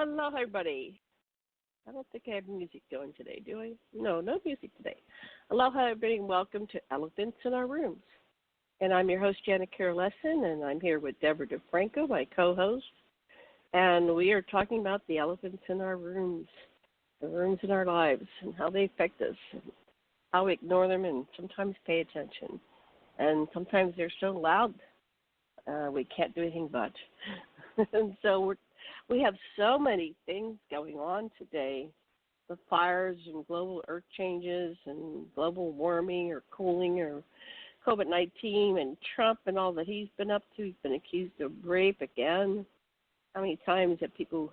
Hello, everybody. I don't think I have music going today, do I? No, no music today. Aloha, everybody, and welcome to Elephants in Our Rooms. And I'm your host, Janet Care Lessin, and I'm here with Debra DeFranco, my co-host. And we are talking about the elephants in our rooms, the rooms in our lives, and how they affect us, and how we ignore them and sometimes pay attention. And sometimes they're so loud, we can't do anything but. And so we have so many things going on today, the fires and global earth changes and global warming or cooling or COVID-19 and Trump and all that he's been up to. He's been accused of rape again. How many times have people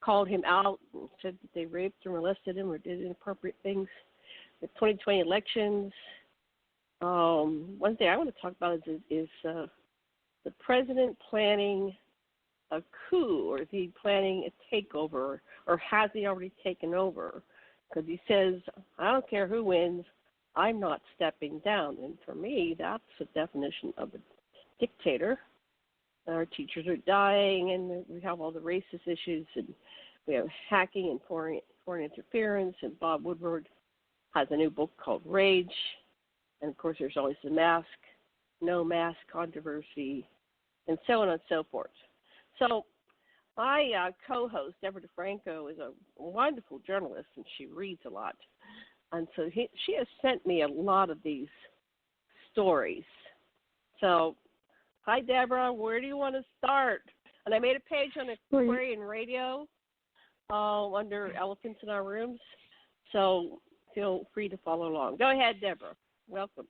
called him out and said that they raped or molested him or did inappropriate things? The 2020 elections. One thing I want to talk about is the president planning a coup, or is he planning a takeover, or has he already taken over? Because he says, I don't care who wins, I'm not stepping down. And for me, that's the definition of a dictator. Our teachers are dying, and we have all the racist issues, and we have hacking and foreign interference, and Bob Woodward has a new book called Rage. And, of course, there's always the no mask controversy, and so on and so forth. So my co-host, Debra DeFranco, is a wonderful journalist, and she reads a lot. And so she has sent me a lot of these stories. So, hi, Deborah. Where do you want to start? And I made a page on Aquarian Radio under Elephants in Our Rooms. So feel free to follow along. Go ahead, Deborah. Welcome.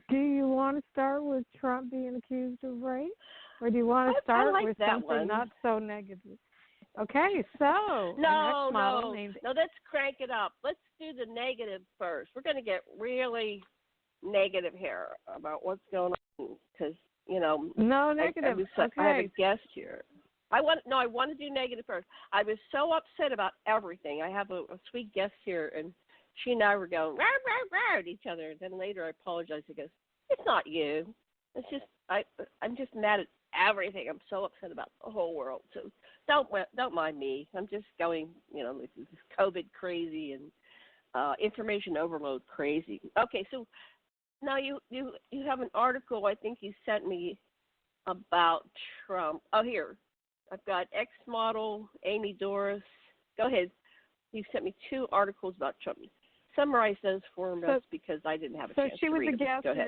Do you want to start with Trump being accused of rape? Or do you want to start with something not so negative? Okay, so no, let's crank it up. Let's do the negative first. We're going to get really negative here about what's going on because, No negative. I have a guest here. I want to do negative first. I was so upset about everything. I have a sweet guest here, and she and I were going rah, rah, rah at each other. And then later I apologized. He goes, it's not you. It's just I'm just mad at everything. I'm so upset about the whole world. So don't mind me. I'm just going, this is COVID crazy and information overload crazy. Okay, so now you have an article I think you sent me about Trump. Oh, here. I've got ex-model Amy Doris. Go ahead. You sent me 2 articles about Trump. Summarize those for us because I didn't have a chance to read them. So she was a guest in a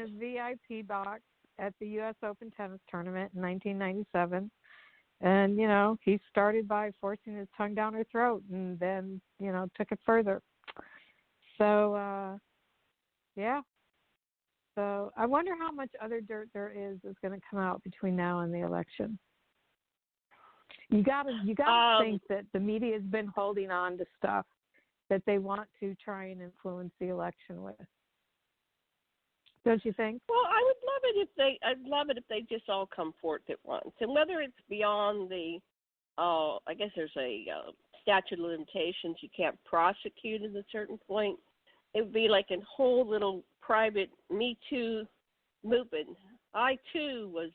VIP box at the U.S. Open tennis tournament in 1997. And, he started by forcing his tongue down her throat and then, took it further. So, yeah. So I wonder how much other dirt there is that's going to come out between now and the election. You gotta think that the media has been holding on to stuff that they want to try and influence the election with. Don't you think? Well, I'd love it if they just all come forth at once. And whether it's beyond the, I guess there's a statute of limitations, you can't prosecute at a certain point. It would be like a whole little private Me Too movement. I, too, was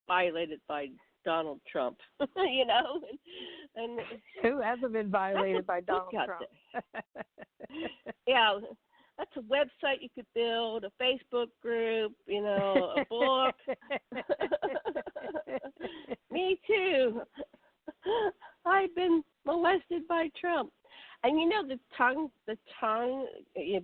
violated by Donald Trump, and who hasn't been violated by Donald Trump? Yeah, that's a website you could build, a Facebook group, a book. Me too. I've been molested by Trump, and the tongue,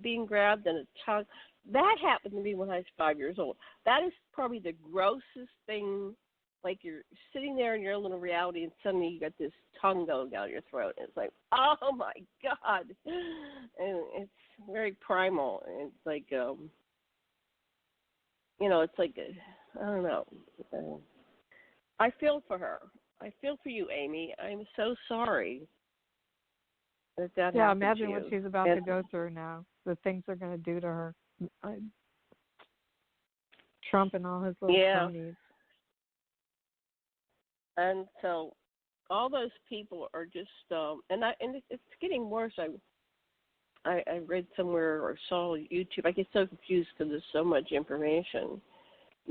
being grabbed and a tongue. That happened to me when I was 5 years old. That is probably the grossest thing. Like you're sitting there in your own little reality, and suddenly you got this tongue going down your throat. And it's like, oh my God! And it's very primal. And it's like, it's like, I don't know. I feel for her. I feel for you, Amy. I'm so sorry that happened to you. Yeah, imagine what she's about to go through now. The things they're going to do to her. Trump and all his little cronies. And so all those people are just, and it's getting worse. I read somewhere or saw on YouTube. I get so confused because there's so much information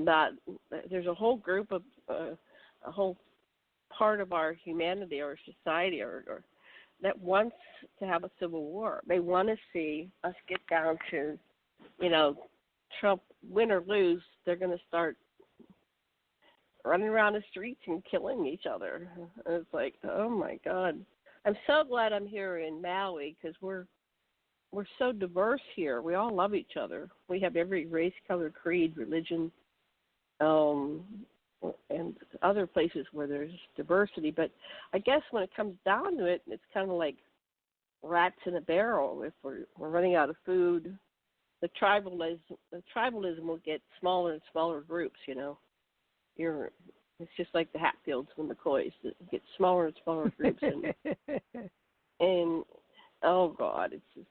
that there's a whole group of, a whole part of our humanity or society or that wants to have a civil war. They want to see us get down to, Trump, win or lose, they're going to start running around the streets and killing each other. And it's like, oh my God. I'm so glad I'm here in Maui because we're so diverse here. We all love each other. We have every race, color, creed, religion, and other places where there's diversity. But I guess when it comes down to it, it's kind of like rats in a barrel. If we're running out of food, the tribalism will get smaller and smaller groups. It's just like the Hatfields and the McCoys. It gets smaller and smaller groups, and oh God, it's just,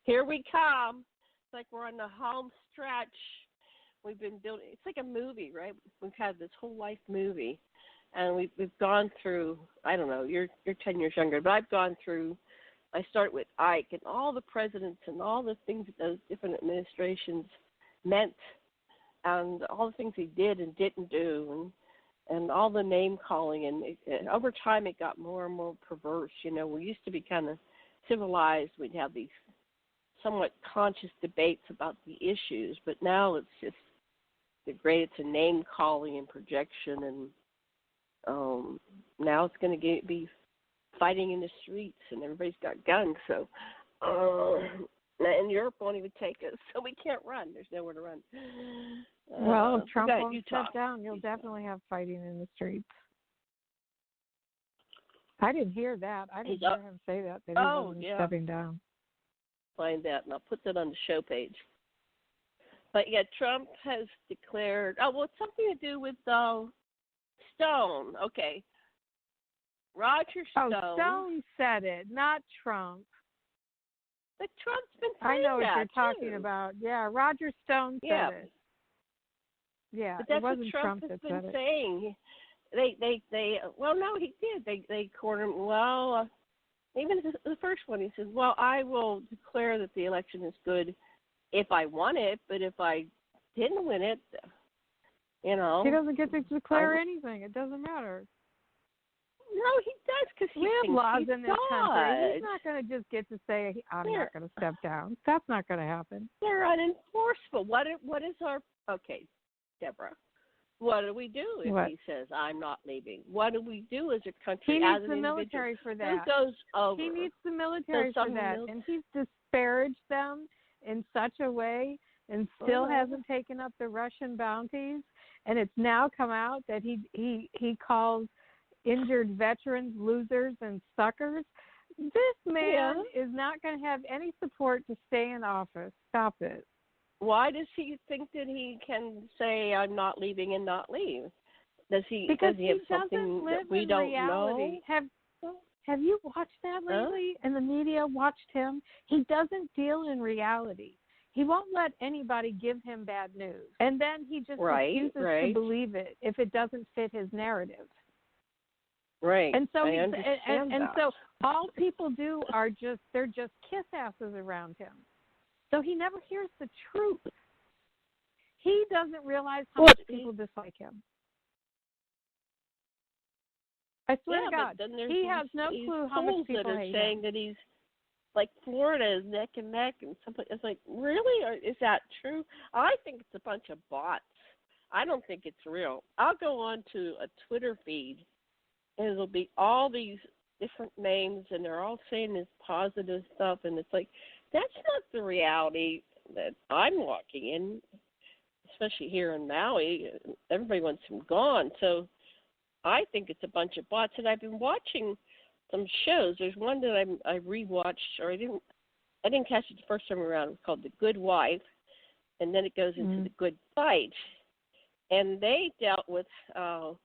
here we come. It's like we're on the home stretch. We've been building. It's like a movie, right? We've had this whole life movie, and we've gone through. I don't know. You're 10 years younger, but I've gone through. I started with Ike and all the presidents and all the things that those different administrations meant, and all the things he did and didn't do, and all the name calling. And over time, it got more and more perverse. We used to be kind of civilized. We'd have these somewhat conscious debates about the issues, but now it's just degraded to name calling and projection, and now it's going to be fighting in the streets, and everybody's got guns. So, and Europe won't even take us, so we can't run. There's nowhere to run. Well, if Trump won't step down, you'll definitely have fighting in the streets. I didn't hear that. I didn't hear him say that he wasn't stepping down. Find that, and I'll put that on the show page. But yeah, Trump has declared. Oh, well, it's something to do with Stone. Okay, Roger Stone. Oh, Stone said it, not Trump. But Trump's been saying I know what that, you're talking too. about. Yeah, Roger Stone said it. Yeah, but that's it wasn't what Trump that has said been it. saying. They. Well, no, he did. They cornered him. Well. Even the first one, he says, well, I will declare that the election is good if I won it, but if I didn't win it, He doesn't get to declare anything. It doesn't matter. No, he does because we have laws in this country. He's not going to just get to say, I'm not going to step down. That's not going to happen. They're unenforceable. What is our – okay, Deborah. What do we do if he says, I'm not leaving? What do we do as a country? He needs the military for that. Who goes over? He needs the military for that. And he's disparaged them in such a way and still hasn't taken up the Russian bounties. And it's now come out that he calls injured veterans losers and suckers. This man is not going to have any support to stay in office. Stop it. Why does he think that he can say I'm not leaving and not leave? Does he have something that we don't know? Have you watched that lately? And the media watched him. He doesn't deal in reality. He won't let anybody give him bad news. And then he just refuses to believe it if it doesn't fit his narrative. Right. And so so all people do they're just kiss asses around him. So he never hears the truth. He doesn't realize how much people dislike him. I swear to God, he has no clue how much people hate him. Saying that he's like Florida is neck and neck, and something. It's like, really? Or is that true? I think it's a bunch of bots. I don't think it's real. I'll go on to a Twitter feed, and it'll be all these different names, and they're all saying this positive stuff, and it's like, that's not the reality that I'm walking in, especially here in Maui. Everybody wants him gone. So I think it's a bunch of bots. And I've been watching some shows. There's one that I rewatched, or I didn't catch it the first time around. It was called The Good Wife, and then it goes into The Good Fight. And they dealt with a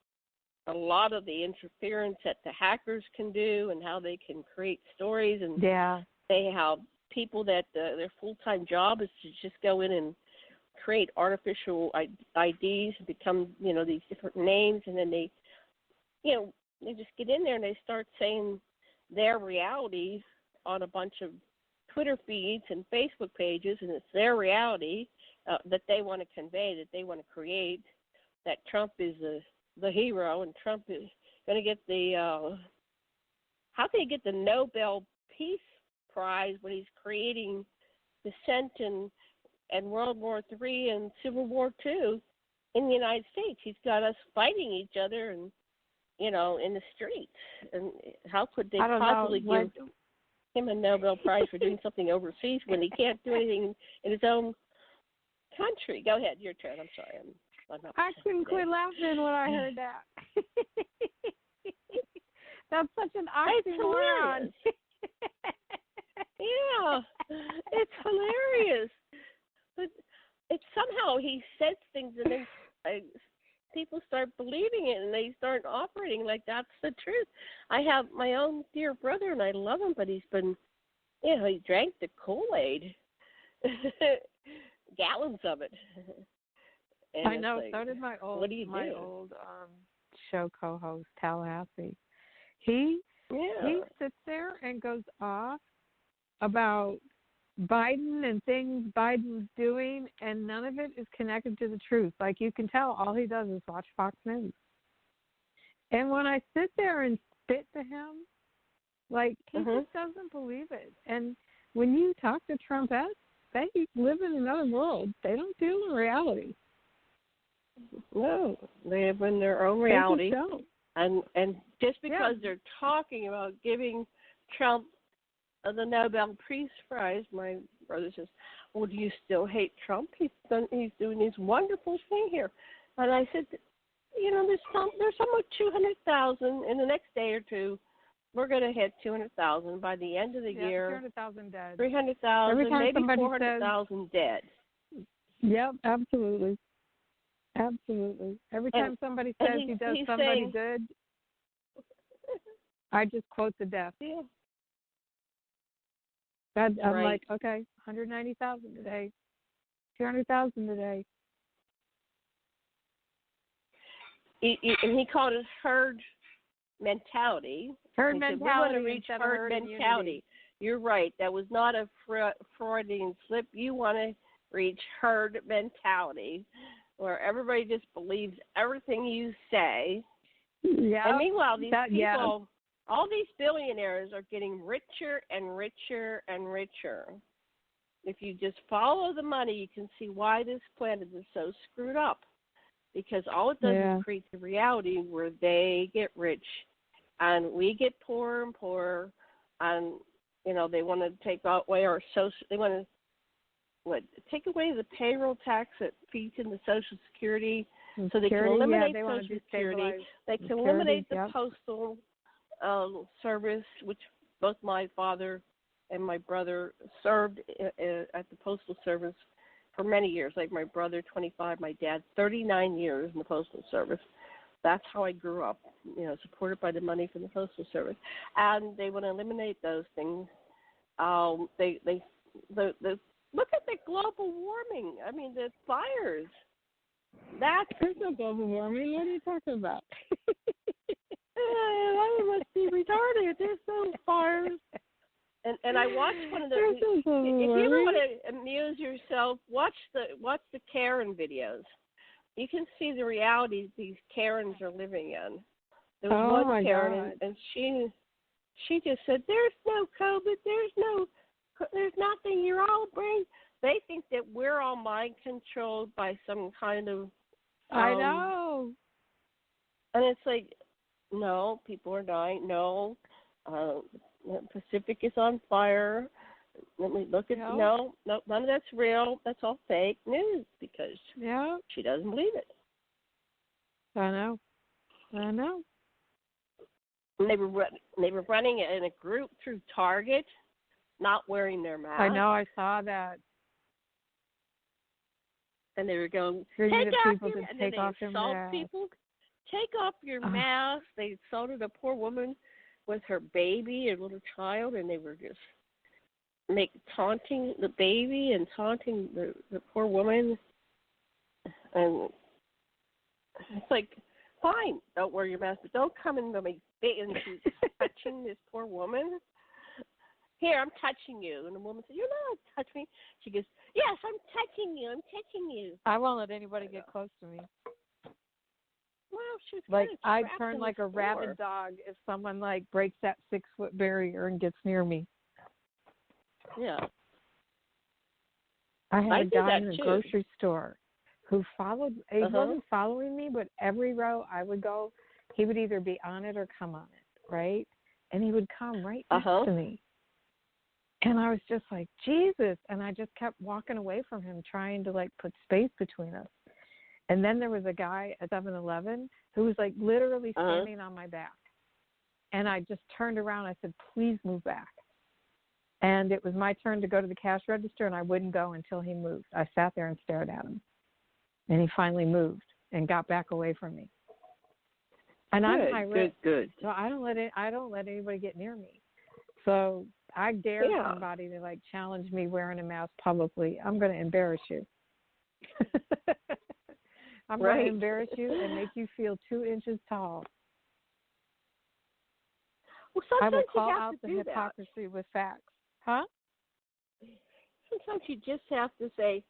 lot of the interference that the hackers can do and how they can create stories. And they have people that their full-time job is to just go in and create artificial IDs and become, these different names, and then they just get in there and they start saying their reality on a bunch of Twitter feeds and Facebook pages, and it's their reality that they want to convey, that they want to create, that Trump is the hero, and Trump is going to get the how can he get the Nobel Peace Prize when he's creating dissent and World War III and Civil War II in the United States? He's got us fighting each other and, in the streets. And how could they possibly give him a Nobel Prize for doing something overseas when he can't do anything in his own country? Go ahead, your turn. I'm sorry. I couldn't quit laughing when I heard that. That's such an oxymoron. Yeah, it's hilarious. But it's somehow he says things and then people start believing it and they start operating like that's the truth. I have my own dear brother and I love him, but he's been, he drank the Kool-Aid, gallons of it. And I know. So did my old show co-host Tallahassee. He sits there and goes off about Biden and things Biden's doing, and none of it is connected to the truth. Like, you can tell all he does is watch Fox News. And when I sit there and spit to him, like, he just doesn't believe it. And when you talk to Trumpettes, they live in another world. They don't deal in reality. No, they live in their own reality. They just don't. And just because they're talking about giving Trump the Nobel Peace Prize, my brother says, "Well, do you still hate Trump? He's doing this wonderful thing here." And I said, there's somewhat 200,000 in the next day or two. We're going to hit 200,000 by the end of the year. 200,000 dead. 300,000, maybe 400,000 dead. Yep, absolutely. Absolutely. Every time somebody says he does somebody good, I just quote the death. Yeah. I'm like, okay, 190,000 today, 200,000 today. And he called it herd mentality. Herd he mentality. Said, we want to reach herd mentality. You're right. That was not a Freudian slip. You want to reach herd mentality, where everybody just believes everything you say. Yeah. And meanwhile, these people, all these billionaires are getting richer and richer and richer. If you just follow the money, you can see why this planet is so screwed up. Because all it does is create the reality where they get rich and we get poorer and poorer. And, they want to take away our social, they want to take away the payroll tax that feeds into Social Security, so they can eliminate Social Security. They can eliminate the postal service, which both my father and my brother served at the postal service for many years. Like my brother, 25, my dad, 39 years in the postal service. That's how I grew up, supported by the money from the postal service. And they want to eliminate those things. Look at the global warming. I mean, the fires. There's no global warming. What are you talking about? I must be retarded. There's no fires. And I watched one of the. If you ever want to amuse yourself, watch the Karen videos. You can see the reality these Karens are living in. There was one Karen, and she just said, "There's no COVID. There's nothing. You're all brain." They think that we're all mind controlled by some kind of. I know. And it's like, no, people are dying. No, the Pacific is on fire. Let me look at no, none of that's real. That's all fake news because she doesn't believe it. I know. And they were running in a group through Target, not wearing their masks. I know. I saw that. And they were going, take off your mask. They assaulted a poor woman with her baby, a little child, and they were just taunting the baby and taunting the poor woman. And it's like, fine, don't wear your mask, but don't come into my face and she's touching this poor woman. Here, I'm touching you. And the woman said, you're not touching me. She goes, yes, I'm touching you. I won't let anybody get close to me. Well, she was like kind I of turn like a floor. rabid dog if someone like breaks that 6-foot barrier and gets near me. Yeah. I had a guy in the a grocery store who followed. He wasn't following me, but every row I would go, he would either be on it or come on it, right? And he would come right next to me. And I was just like, Jesus. And I just kept walking away from him, trying to like put space between us. And then there was a guy at 7-Eleven who was like literally standing on my back. And I just turned around. I said, please move back. And it was my turn to go to the cash register, and I wouldn't go until he moved. I sat there and stared at him. And he finally moved and got back away from me. And I'm high risk. Good. So I don't let anybody get near me. So I dare somebody to like challenge me wearing a mask publicly. I'm going to embarrass you. I'm going to embarrass you and make you feel 2 inches tall. Well, I will sometimes call you have out to the do hypocrisy with facts. Huh? Sometimes you just have to say,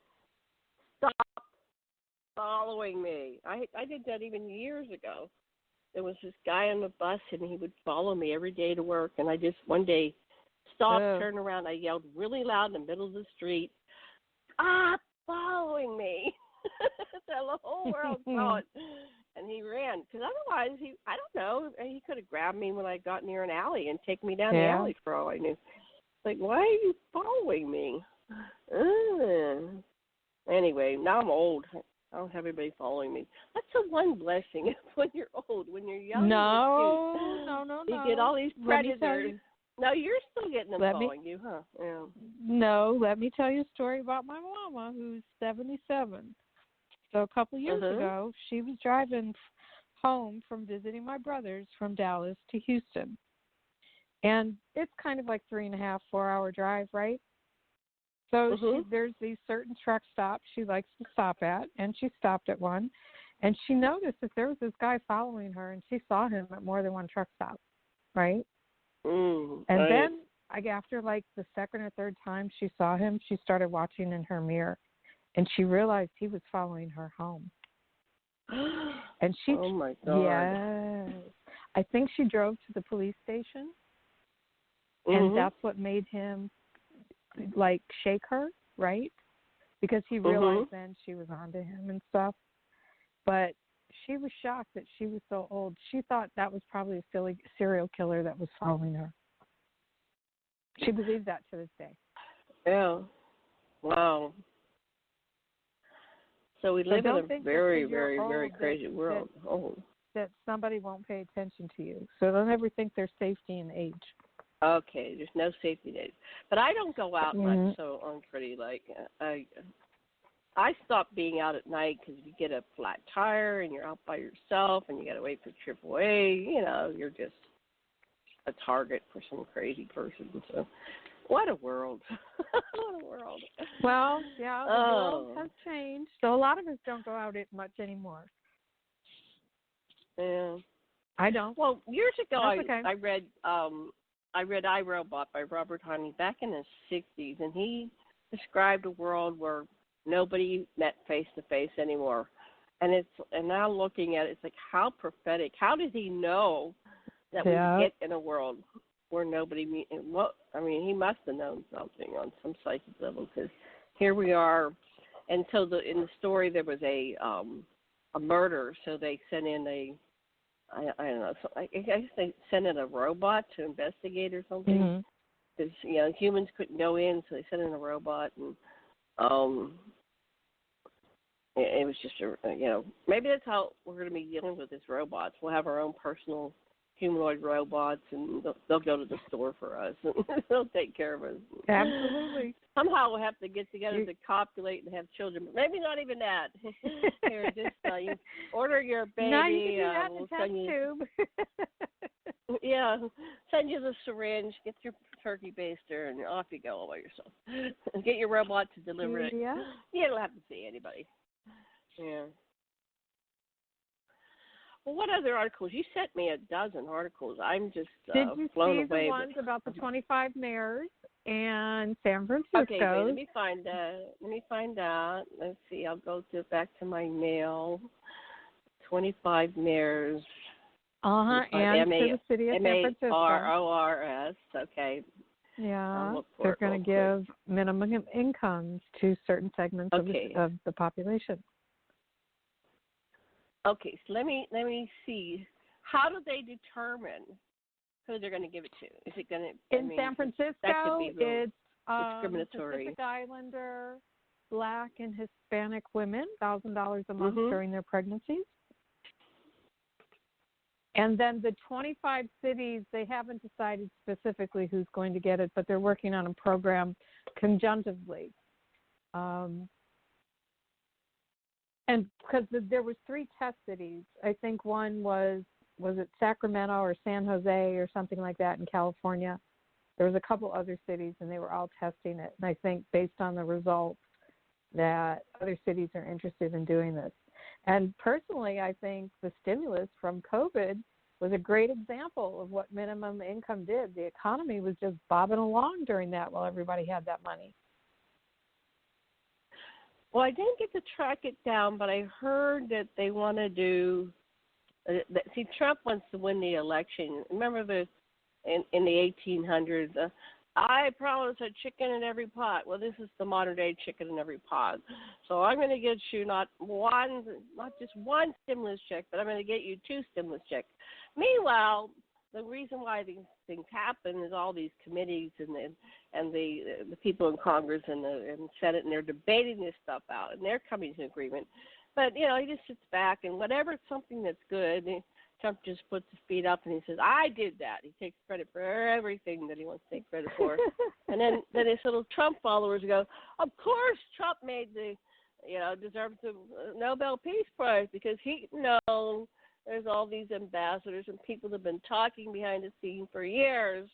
stop following me. I did that even years ago. There was this guy on the bus, and he would follow me every day to work. And I just one day stopped, turned around. I yelled really loud in the middle of the street, stop following me. So the whole world saw it. And he ran. Because otherwise, I don't know, he could have grabbed me when I got near an alley and taken me down the alley for all I knew. Like, why are you following me? Anyway, now I'm old. I don't have anybody following me. That's the one blessing when you're old. When you're young, no. You get all these predators. No, you're still getting them following you, huh? Yeah. No, let me tell you a story about my mama, who's 77. So a couple years ago, she was driving home from visiting my brothers from Dallas to Houston. And it's kind of like 3.5, 4-hour drive, right? So there's these certain truck stops she likes to stop at, and she stopped at one. And she noticed that there was this guy following her, and she saw him at more than one truck stop, right? And then after like the second or third time she saw him, she started watching in her mirror, and she realized he was following her home. And she, oh my God. Yes, I think she drove to the police station, and that's what made him like shake her, right? Because he realized then she was onto him and stuff. But she was shocked that she was so old. She thought that was probably a serial killer that was following her. She believes that to this day. Yeah. Wow. So we live in a very, very, very crazy world. That somebody won't pay attention to you. So don't ever think there's safety in age. Okay, there's no safety days. But I don't go out much, so I'm pretty like, I stopped being out at night because you get a flat tire and you're out by yourself and you got to wait for AAA. You know, you're just a target for some crazy person. So what a world. What a world. Well, yeah, the world has changed. So a lot of us don't go out it much anymore. Yeah. I don't. Well, years ago I read I, Robot by Robert Honey back in the 60s, and he described a world where nobody met face to face anymore. And now looking at it, it's like how prophetic. How did he know that we would get in a world where nobody meet? I mean, he must have known something on some psychic level, because here we are. And so in the story there was a murder, so they sent in I don't know. So I guess they sent in a robot to investigate or something. Because humans couldn't go in, so they sent in a robot, and it was just maybe that's how we're going to be dealing with these robots. We'll have our own personal humanoid robots, and they'll go to the store for us, and they'll take care of us. Absolutely. Somehow we'll have to get together to copulate and have children, but maybe not even that. Here, just you order your baby. No, you can do that in a test tube. Yeah, send you the syringe, get your turkey baster, and off you go all by yourself. And get your robot to deliver it. Yeah. You don't have to see anybody. Yeah. Well, what other articles? You sent me a dozen articles. I'm just blown away. Did you see the ones about the 25 mayors and San Francisco? Okay, wait, let me find out. Let's see. I'll go back to my mail. 25 mayors. And to the city of San Francisco. MARORS, okay. Yeah, they're going to give minimum incomes to certain segments of the population. Okay, so let me see. How do they determine who they're going to give it to? Is it going to in San Francisco? It's discriminatory. Pacific Islander, Black and Hispanic women, $1,000 a month during their pregnancies. And then the 25 cities, they haven't decided specifically who's going to get it, but they're working on a program conjunctively. And because there was 3 test cities, I think one was it Sacramento or San Jose or something like that in California. There was a couple other cities, and they were all testing it. And I think based on the results that other cities are interested in doing this. And personally, I think the stimulus from COVID was a great example of what minimum income did. The economy was just bobbing along during that while everybody had that money. Well, I didn't get to track it down, but I heard that they want to do see, Trump wants to win the election. Remember in the 1800s, I promise a chicken in every pot. Well, this is the modern day chicken in every pot. So I'm going to get you not just one stimulus check, but I'm going to get you 2 stimulus checks. Meanwhile, the reason why these things happen is all these committees and the people in Congress and the Senate, and they're debating this stuff out, and they're coming to an agreement. But, he just sits back, and whatever something that's good, Trump just puts his feet up and he says, I did that. He takes credit for everything that he wants to take credit for. And then his little Trump followers go, of course Trump made deserves the Nobel Peace Prize because there's all these ambassadors and people that have been talking behind the scenes for years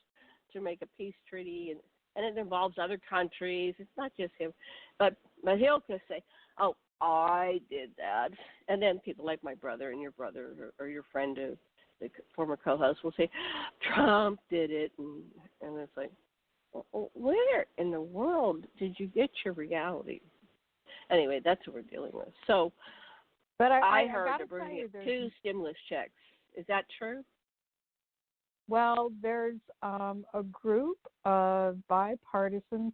to make a peace treaty, and it involves other countries. It's not just him. But he'll just say, oh, I did that. And then people like my brother and your brother or your friend, the former co-host, will say, Trump did it. And it's like, well, where in the world did you get your reality? Anyway, that's what we're dealing with. So, but I heard they're bringing 2 stimulus checks. Is that true? Well, there's a group of bipartisans,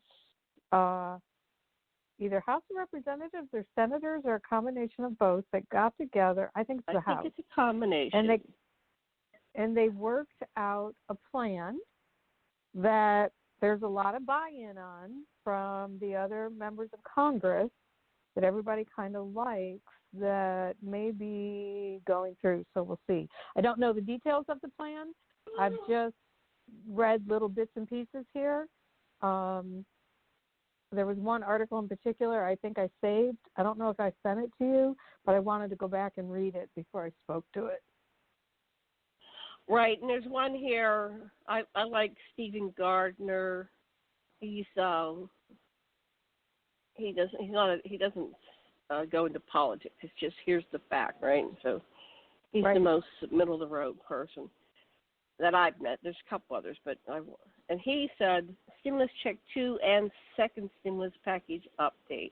either House of Representatives or senators or a combination of both that got together. I think it's the House. I think it's a combination. And they worked out a plan that there's a lot of buy-in on from the other members of Congress that everybody kind of likes that may be going through. So we'll see. I don't know the details of the plan. I've just read little bits and pieces here. There was one article in particular I think I saved. I don't know if I sent it to you, but I wanted to go back and read it before I spoke to it. Right, and there's one here. I like Stephen Gardner. He doesn't go into politics. It's just here's the fact, right? So he's the most middle of the road person that I've met. There's a couple others, and he said stimulus check 2 and second stimulus package update.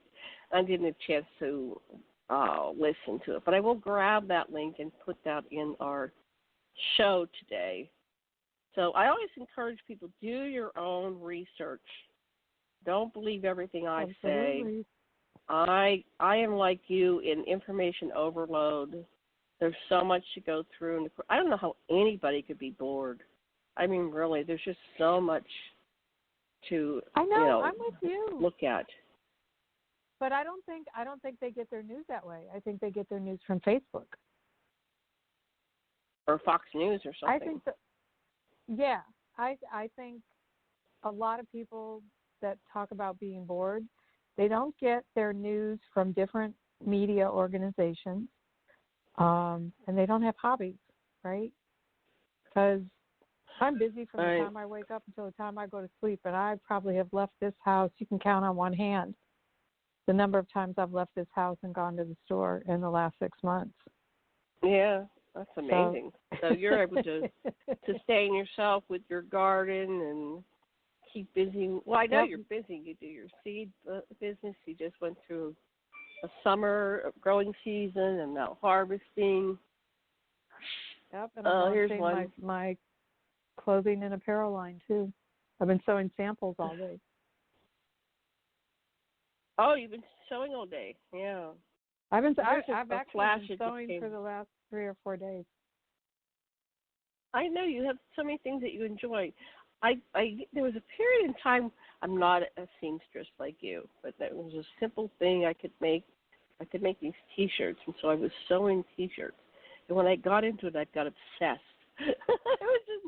I didn't have a chance to listen to it, but I will grab that link and put that in our show today. So I always encourage people, do your own research. Don't believe everything I say. I am like you in information overload. There's so much to go through. And I don't know how anybody could be bored. I mean, really, there's just so much to I'm with you. Look at. But I don't think they get their news that way. I think they get their news from Facebook or Fox News or something. I think I think a lot of people that talk about being bored, they don't get their news from different media organizations, and they don't have hobbies, right? Because I'm busy from the time I wake up until the time I go to sleep, and I probably have left this house. You can count on one hand the number of times I've left this house and gone to the store in the last 6 months. Yeah, that's amazing. So you're able to sustain yourself with your garden and keep busy. Well, I know you're busy. You do your seed business. You just went through a summer growing season and now harvesting. Yep, and I'm Here's launching one. my clothing and apparel line too. I've been sewing samples all day. Oh, you've been sewing all day. Yeah. I've actually flash been sewing for the last 3 or 4 days. I know you have so many things that you enjoy. There was a period in time. I'm not a seamstress like you, but that was a simple thing I could make. I could make these T-shirts, and so I was sewing T-shirts. And when I got into it, I got obsessed. It was just,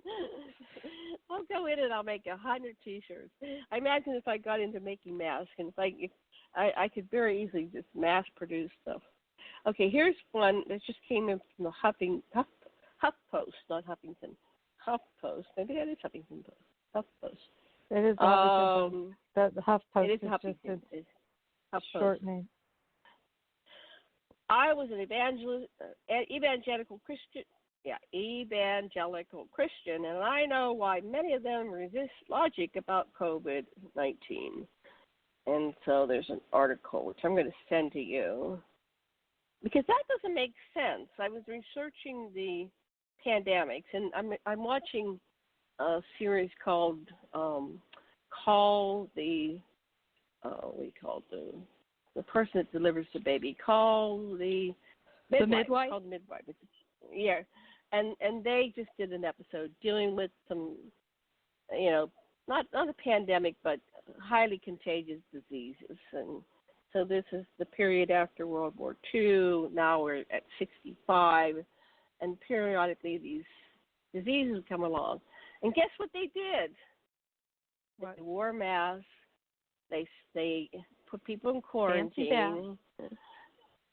I'll go in and I'll make 100 T-shirts. I imagine if I got into making masks, and if I could very easily just mass produce stuff. Okay, here's one that just came in from the Huff Post, not Huffington. Huff Post. Maybe that is Huffington Post. Huff Post. It is Huffington Post. The Huff Post is is Huffington. just Huff a short name. I was an evangelical Christian. Yeah, evangelical Christian, and I know why many of them resist logic about COVID-19. And so there's an article which I'm going to send to you because that doesn't make sense. I was researching the pandemics, and I'm watching a series called Call the what do you call it? The person that delivers the baby. Call the midwife. Called midwife. Yeah, and they just did an episode dealing with some, not a pandemic, but highly contagious diseases. And so this is the period after World War II. Now we're at 65, and periodically these diseases come along. And guess what they did? What? They wore masks. They put people in quarantine,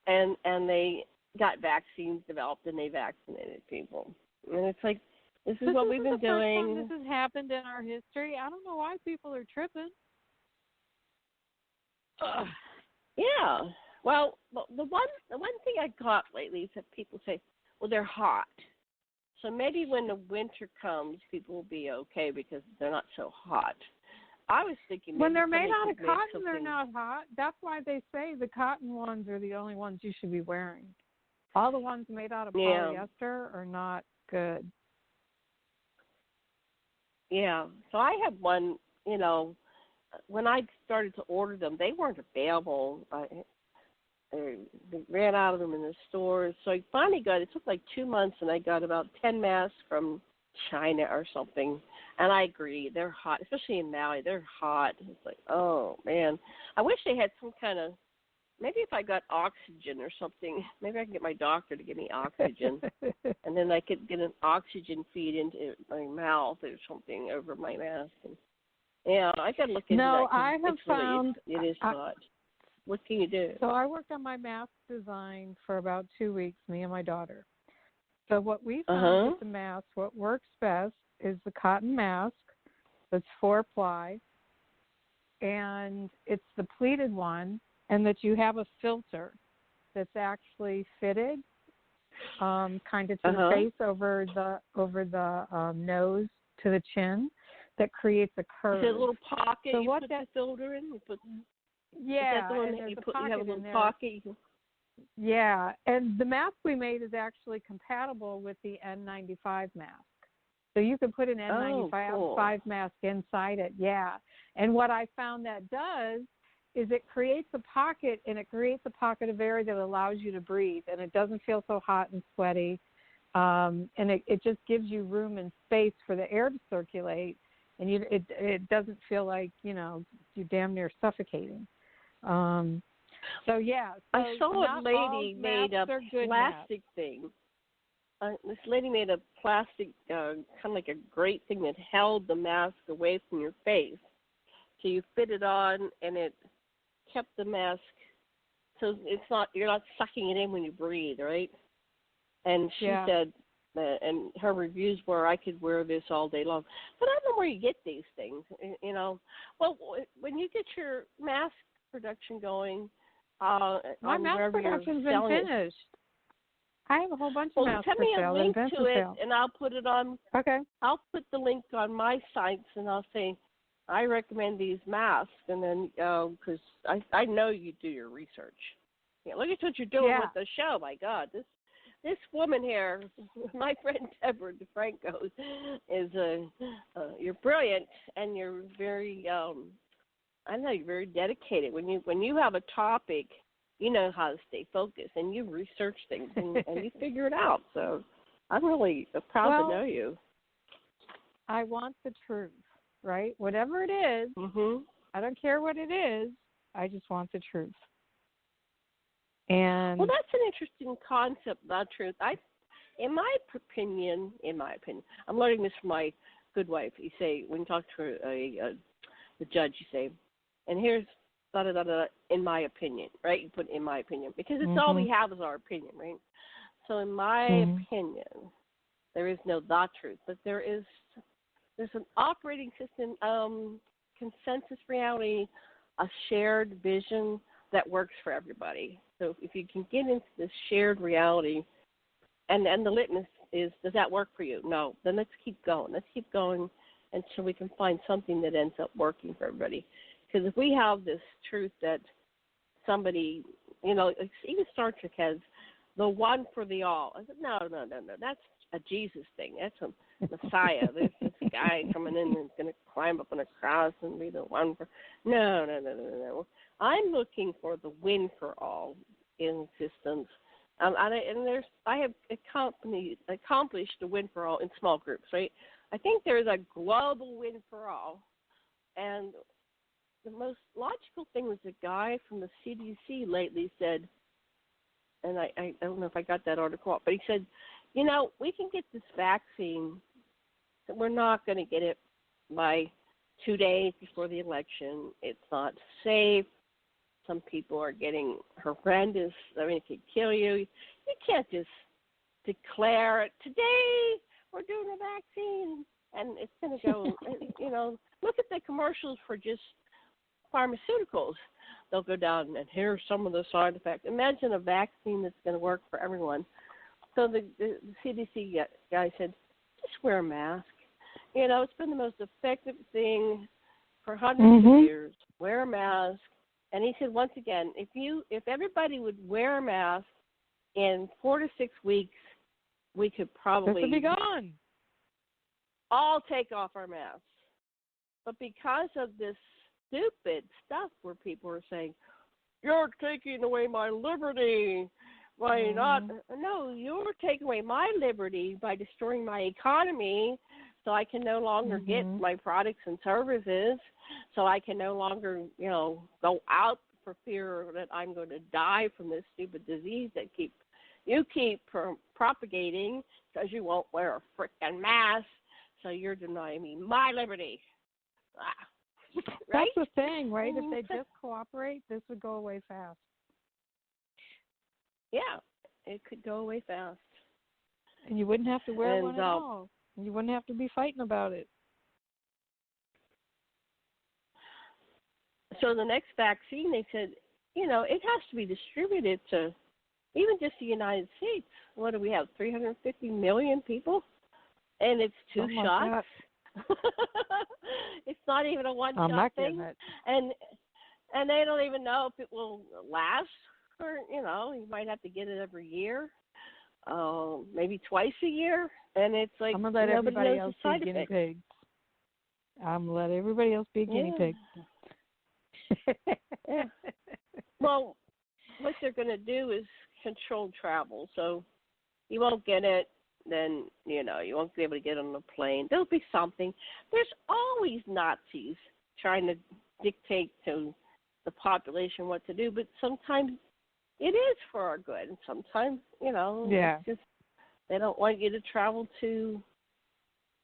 and they got vaccines developed, and they vaccinated people. And it's like, this is what we've been doing. This has happened in our history. I don't know why people are tripping. Yeah. Well, the one thing I got lately is that people say, well, they're hot. So maybe when the winter comes, people will be okay because they're not so hot. I was thinking when they're made out of cotton, they're not hot. That's why they say the cotton ones are the only ones you should be wearing. All the ones made out of polyester are not good. Yeah. So I had one, when I started to order them, they weren't available. They ran out of them in the stores. So I finally it took like 2 months, and I got about 10 masks from China or something. And I agree, they're hot, especially in Maui. They're hot. It's like, oh, man. I wish they had some kind of, maybe if I got oxygen or something, maybe I can get my doctor to give me oxygen. And then I could get an oxygen feed into my mouth or something over my mask. And, yeah, I got to look into that. No, I have found. It is hot. What can you do? So I worked on my mask design for about 2 weeks, me and my daughter. So what we found with the mask, what works best is the cotton mask that's 4-ply, and it's the pleated one, and that you have a filter that's actually fitted kind of to the face over the nose to the chin that creates a curve. Is it a little pocket so you what put that, the filter in? Yeah, and there's you a pocket have a little in there. pocket. Yeah, and the mask we made is compatible with the N95 mask. So you can put an N95 mask inside it, yeah. And what I found that does is it creates a pocket, and it creates a pocket of air that allows you to breathe, and it doesn't feel so hot and sweaty. And it just gives you room and space for the air to circulate, and it doesn't feel like, you're damn near suffocating. So, yeah. So I saw a lady made a plastic thing. This lady made a plastic, kind of like a grate thing that held the mask away from your face. So you fit it on, and it kept the mask, so you're not sucking it in when you breathe, right? And she said, and her reviews were, I could wear this all day long. But I don't know where you get these things, Well, when you get your mask production going, my mask production's been finished. I have a whole bunch of masks for sale. Send me a link to it, sale. and I'll put it on. Okay. I'll put the link on my sites, and I'll say, I recommend these masks, and then because I know you do your research. Yeah, look at what you're doing with the show. My God, this woman here, my friend Debra DeFranco, is you're brilliant, and you're very I know you're very dedicated. When you have a topic, you know how to stay focused, and you research things and you figure it out. So I'm really proud to know you. I want the truth, right? Whatever it is, I don't care what it is. I just want the truth. And well, that's an interesting concept, the truth. In my opinion, I'm learning this from my good wife. You say when you talk to the judge, you say, and here's da-da-da-da, in my opinion, right? You put in my opinion, because it's all we have is our opinion, right? So in my opinion, there is no the truth, but there's an operating system, consensus reality, a shared vision that works for everybody. So if you can get into this shared reality, and the litmus is, does that work for you? No. Then let's keep going. Let's keep going until we can find something that ends up working for everybody. Because if we have this truth that somebody, even Star Trek has the one for the all. I said, no. That's a Jesus thing. That's a Messiah. There's this guy coming in and going to climb up on a cross and be the one for. No. I'm looking for the win for all in existence. I have accomplished the win for all in small groups, right? I think there's a global win for all. And the most logical thing was a guy from the CDC lately said, and I don't know if I got that article up, but he said, we can get this vaccine, but we're not going to get it by 2 days before the election. It's not safe. Some people are getting horrendous. I mean, it could kill you. You can't just declare, today we're doing a vaccine, and it's going to go, look at the commercials for just pharmaceuticals. They'll go down, and here's some of the side effects. Imagine a vaccine that's going to work for everyone. So the CDC guy said, just wear a mask. It's been the most effective thing for hundreds of years. Wear a mask. And he said, once again, if everybody would wear a mask in 4 to 6 weeks, we could probably this would be gone. All take off our masks. But because of this stupid stuff where people are saying, you're taking away my liberty by not. No, you're taking away my liberty by destroying my economy, so I can no longer get my products and services, so I can no longer, go out for fear that I'm going to die from this stupid disease that you keep propagating because you won't wear a frickin' mask, so you're denying me my liberty. Right? That's the thing, right? If they just cooperate, this would go away fast. Yeah, it could go away fast. And you wouldn't have to wear one at all. You wouldn't have to be fighting about it. So the next vaccine, they said, it has to be distributed to even just the United States. What do we have, 350 million people? And it's 2 shots? It's not even a one-shot thing. And they don't even know if it will last. Or, you might have to get it every year, maybe twice a year. And it's like, I'm going to let everybody else be guinea pigs. I'm going to let everybody else be guinea pigs. Yeah. Well, what they're going to do is control travel. So you won't get it, then, you won't be able to get on the plane. There'll be something. There's always Nazis trying to dictate to the population what to do, but sometimes it is for our good. And sometimes, it's just they don't want you to travel to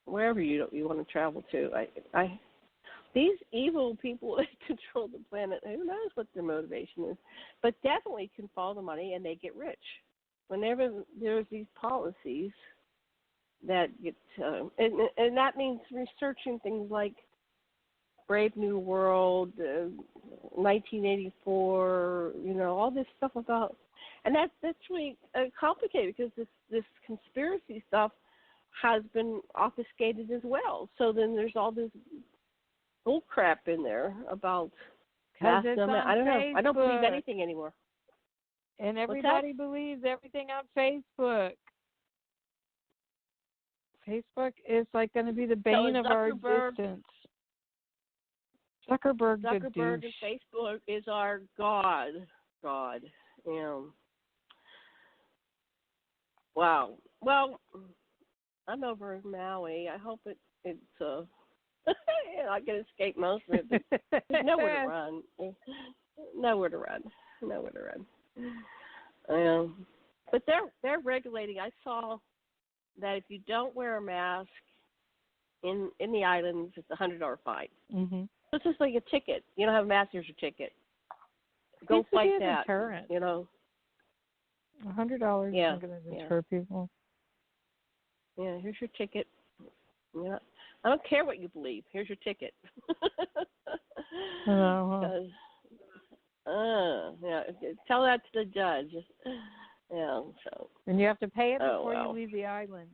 wherever you want to travel to. These evil people that control the planet, who knows what their motivation is, but definitely can follow the money and they get rich. Whenever there's these policies that get, and that means researching things like Brave New World, 1984, all this stuff about, and that's really complicated because this conspiracy stuff has been obfuscated as well. So then there's all this bull crap in there about mass. I don't know. I don't believe anything anymore. And everybody believes everything on Facebook. Facebook is like going to be the bane of our existence. Zuckerberg and Facebook is our God. Yeah. Wow. Well, I'm over in Maui. I hope it's I can escape most of it. There's nowhere to run. Nowhere to run. But they're regulating. I saw that if you don't wear a mask in the islands, it's $100 fine. Mm-hmm. It's just like a ticket. You don't have a mask, here's your ticket. Go fight that. Deterrent. You know. $100 isn't going to deter people. Yeah, here's your ticket. Yeah, I don't care what you believe. Here's your ticket. Tell that to the judge. Yeah, so. And you have to pay it before you leave the island.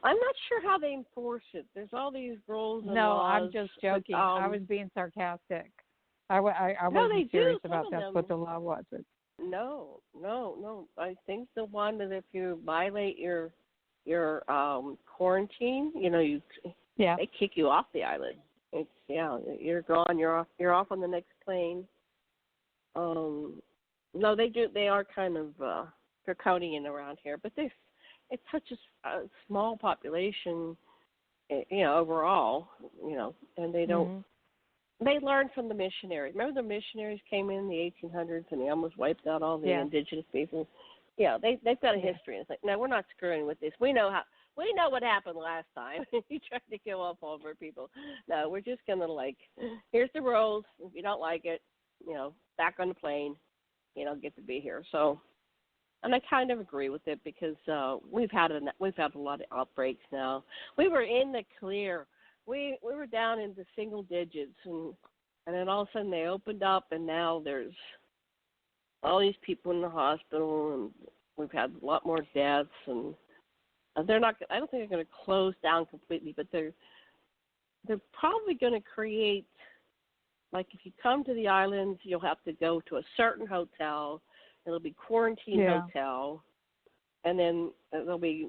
I'm not sure how they enforce it. There's all these rules and No, laws. I'm just joking. I was being sarcastic. I wasn't serious about that's what the law was. No. I think the one that if you violate your quarantine, they kick you off the island. It's you're gone. You're off on the next plane. No, they do. They are kind of draconian around here, but it's such a small population, overall, and they don't. Mm-hmm. They learned from the missionaries. Remember the missionaries came in the 1800s and they almost wiped out all the indigenous people? Yeah, they've got a history. It's like, no, we're not screwing with this. We know what happened last time. You tried to kill off all of our people. No, we're just going to here's the rules. If you don't like it, back on the plane, get to be here. So, and I kind of agree with it because we've had a lot of outbreaks now. We were in the clear. We were down into single digits, and then all of a sudden they opened up, and now there's all these people in the hospital, and we've had a lot more deaths, and they're not. I don't think they're going to close down completely, but they're probably going to create, like if you come to the islands, you'll have to go to a certain hotel. It'll be quarantine hotel. And then there'll be,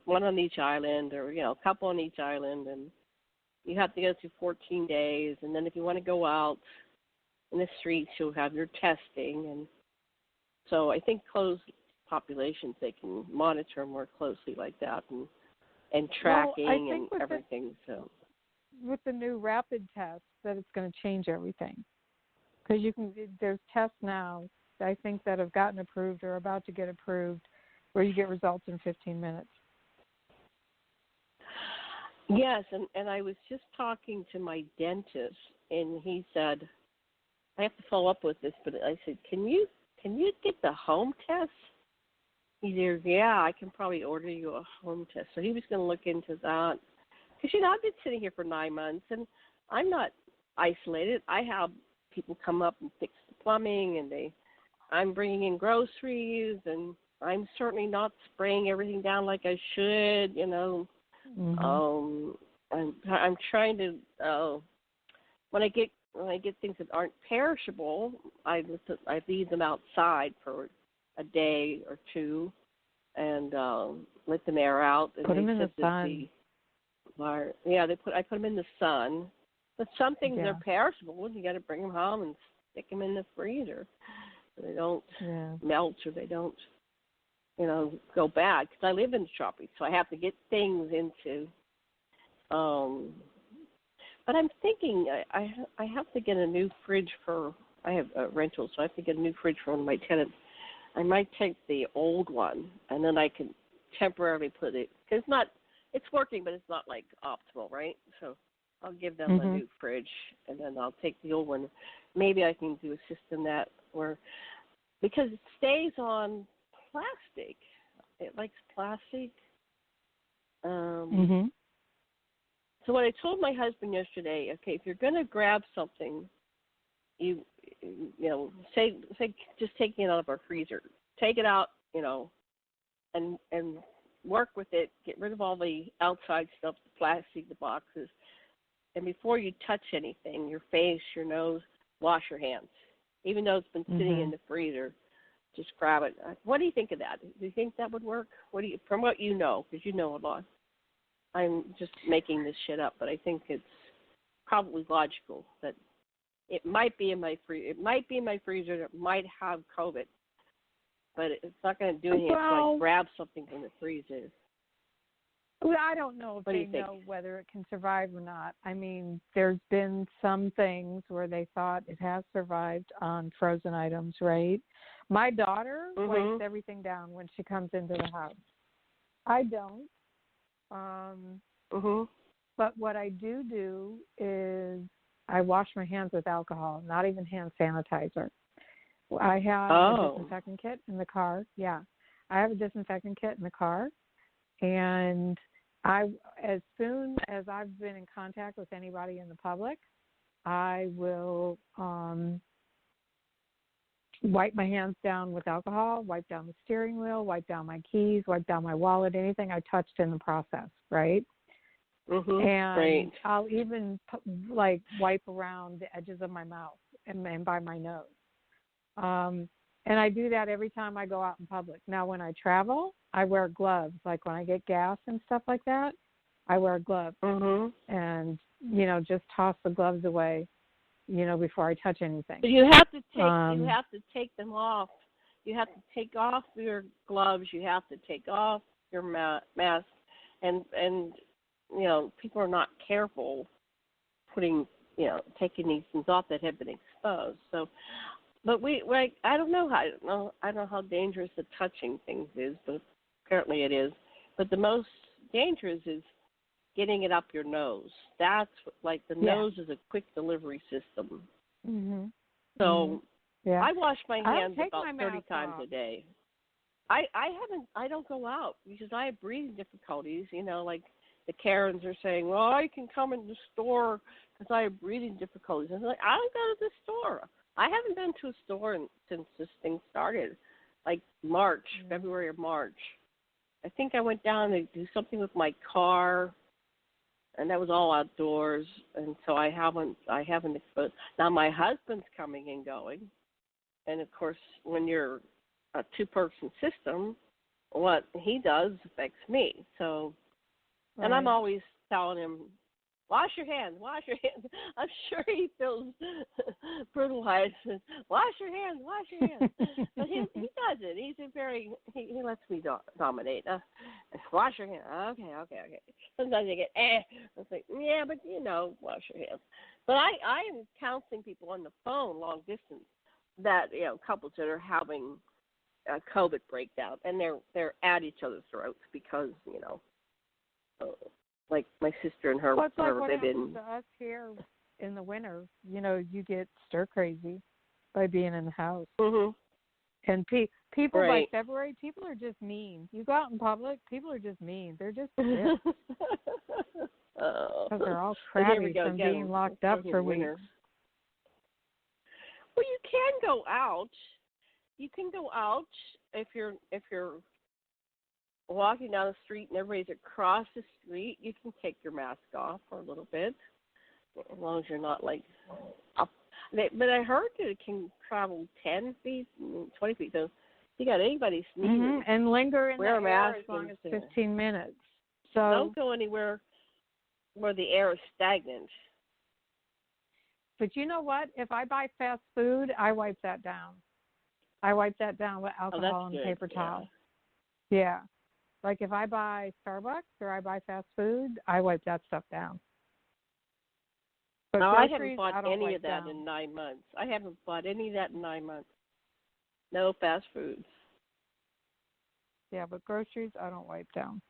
one on each island or, a couple on each island. And you have to go through 14 days. And then if you want to go out in the streets, you'll have your testing. And so I think closed populations, they can monitor more closely like that and tracking and everything. So with the new rapid test, that it's going to change everything. Because there's tests now, I think, that have gotten approved or about to get approved where you get results in 15 minutes. Yes, and I was just talking to my dentist, and he said, I have to follow up with this, but I said, can you get the home test? He said, yeah, I can probably order you a home test. So he was going to look into that. Because, I've been sitting here for 9 months, and I'm not isolated. I have people come up and fix the plumbing, and I'm bringing in groceries, and I'm certainly not spraying everything down like I should, Mm-hmm. I'm trying to when I get things that aren't perishable, I leave them outside for a day or two, and let them air out. And put them in the sun. I put them in the sun. But some things are perishable. You got to bring them home and stick them in the freezer. They don't melt or they don't, go bad. Because I live in the tropics, so I have to get things into. But I'm thinking I have to get a new fridge I have a rental, so I have to get a new fridge for one of my tenants. I might take the old one, and then I can temporarily put it. Cause it's working, but it's not like optimal, right? So I'll give them a new fridge, and then I'll take the old one. Maybe I can do a system because it stays on plastic. It likes plastic. So what I told my husband yesterday, okay, if you're going to grab something, you say just taking it out of our freezer, take it out, and work with it. Get rid of all the outside stuff, the plastic, the boxes, and before you touch anything, your face, your nose, wash your hands. even though it's been sitting in the freezer. Just grab it. What do you think of that? Do you think that would work? From what you know, because you know a lot. I'm just making this shit up, but I think it's probably logical that it might be in my freezer. It might be in my freezer that might have COVID, but it's not going to do anything until I grab something from the freezer. Well, I don't know if they know whether it can survive or not. I mean, there's been some things where they thought it has survived on frozen items, right? My daughter wipes everything down when she comes into the house. I don't. But what I do is I wash my hands with alcohol, not even hand sanitizer. I have a disinfectant kit in the car. Yeah, I have a disinfectant kit in the car, and as soon as I've been in contact with anybody in the public, I will wipe my hands down with alcohol, wipe down the steering wheel, wipe down my keys, wipe down my wallet, anything I touched in the process, right? And I'll even wipe around the edges of my mouth and by my nose. And I do that every time I go out in public. Now, when I travel, I wear gloves. Like when I get gas and stuff like that, I wear gloves. And, just toss the gloves away, before I touch anything. So you have to take them off. You have to take off your gloves. You have to take off your mask. And people are not careful taking these things off that have been exposed. So, but I don't know how dangerous the touching things is, but apparently it is. But the most dangerous is getting it up your nose. That's the nose is a quick delivery system. So I wash my hands about 30 times a day. I don't go out because I have breathing difficulties. The Karens are saying, well, I can come in the store because I have breathing difficulties. I'm like, I don't go to the store. I haven't been to a store since this thing started, February or March. I think I went down to do something with my car, and that was all outdoors, and so I haven't exposed. Now my husband's coming and going, and of course, when you're a two-person system, what he does affects me. So, and I'm always telling him, wash your hands. I'm sure he feels brutalized. Wash your hands. But he does it. He lets me dominate. Wash your hands. Okay. Sometimes I get, I was like, yeah, but wash your hands. But I am counseling people on the phone, long distance, that, couples that are having a COVID breakdown, and they're at each other's throats because, like my sister and her, well, it's like what happens to us here in the winter. You get stir crazy by being in the house. And people by February, people are just mean. You go out in public, people are just mean. They're just because they're all crabby from being locked up for weeks. Well, you can go out. You can go out if you're walking down the street and everybody's across the street. You can take your mask off for a little bit, as long as you're not up. But I heard that it can travel 10 feet, 20 feet. So if you got anybody sneezing, and linger in the air as long as 15 minutes. So don't go anywhere where the air is stagnant. But you know what? If I buy fast food, I wipe that down. I wipe that down with alcohol and paper towel. Yeah. Like if I buy Starbucks or I buy fast food, I wipe that stuff down. But no, I haven't bought any of that in 9 months. I haven't bought any of that in 9 months. No fast foods. Yeah, but groceries I don't wipe down.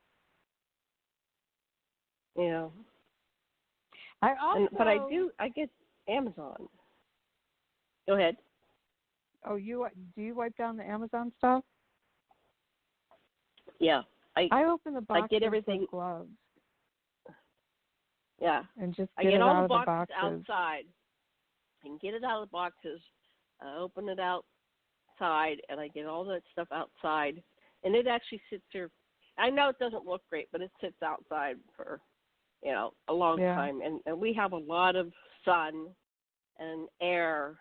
Yeah. But I get Amazon. Go ahead. Oh, do you wipe down the Amazon stuff? Yeah. I open the boxes I get everything with gloves. Yeah. And just get it all out the of the boxes outside. I can get it out of the boxes. I open it outside, and I get all that stuff outside. And it actually sits here. I know it doesn't look great, but it sits outside for, a long time. And we have a lot of sun and air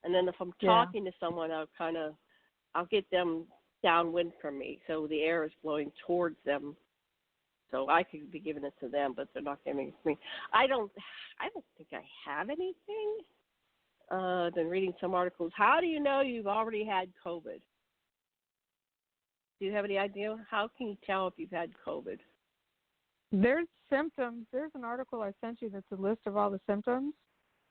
And then if I'm talking to someone, I'll get them downwind from me, so the air is blowing towards them. So I could be giving it to them, but they're not giving it to me. I don't think I have anything. Been reading some articles. How do you know you've already had COVID? Do you have any idea? How can you tell if you've had COVID? There's symptoms. There's an article I sent you that's a list of all the symptoms.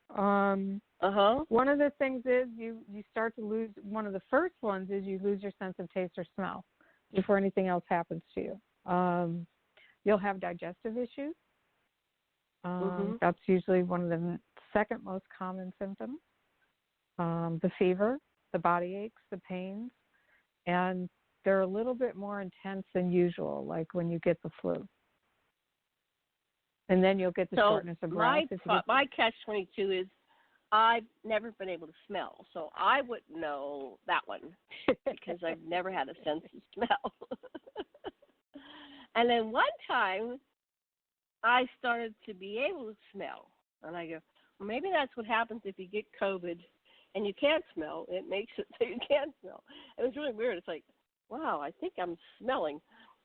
One of the things is you start to lose. One of the first ones is you lose your sense of taste or smell before anything else happens to you. You'll have digestive issues. That's usually one of the second most common symptoms. The fever, the body aches, the pains, and they're a little bit more intense than usual, like when you get the flu. And then you'll get the shortness of breath. My catch-22 is I've never been able to smell, so I wouldn't know that one because I've never had a sense of smell. And then one time I started to be able to smell, and I go, well, maybe that's what happens if you get COVID and you can't smell. It makes it so you can't smell. It was really weird. It's like, wow, I think I'm smelling.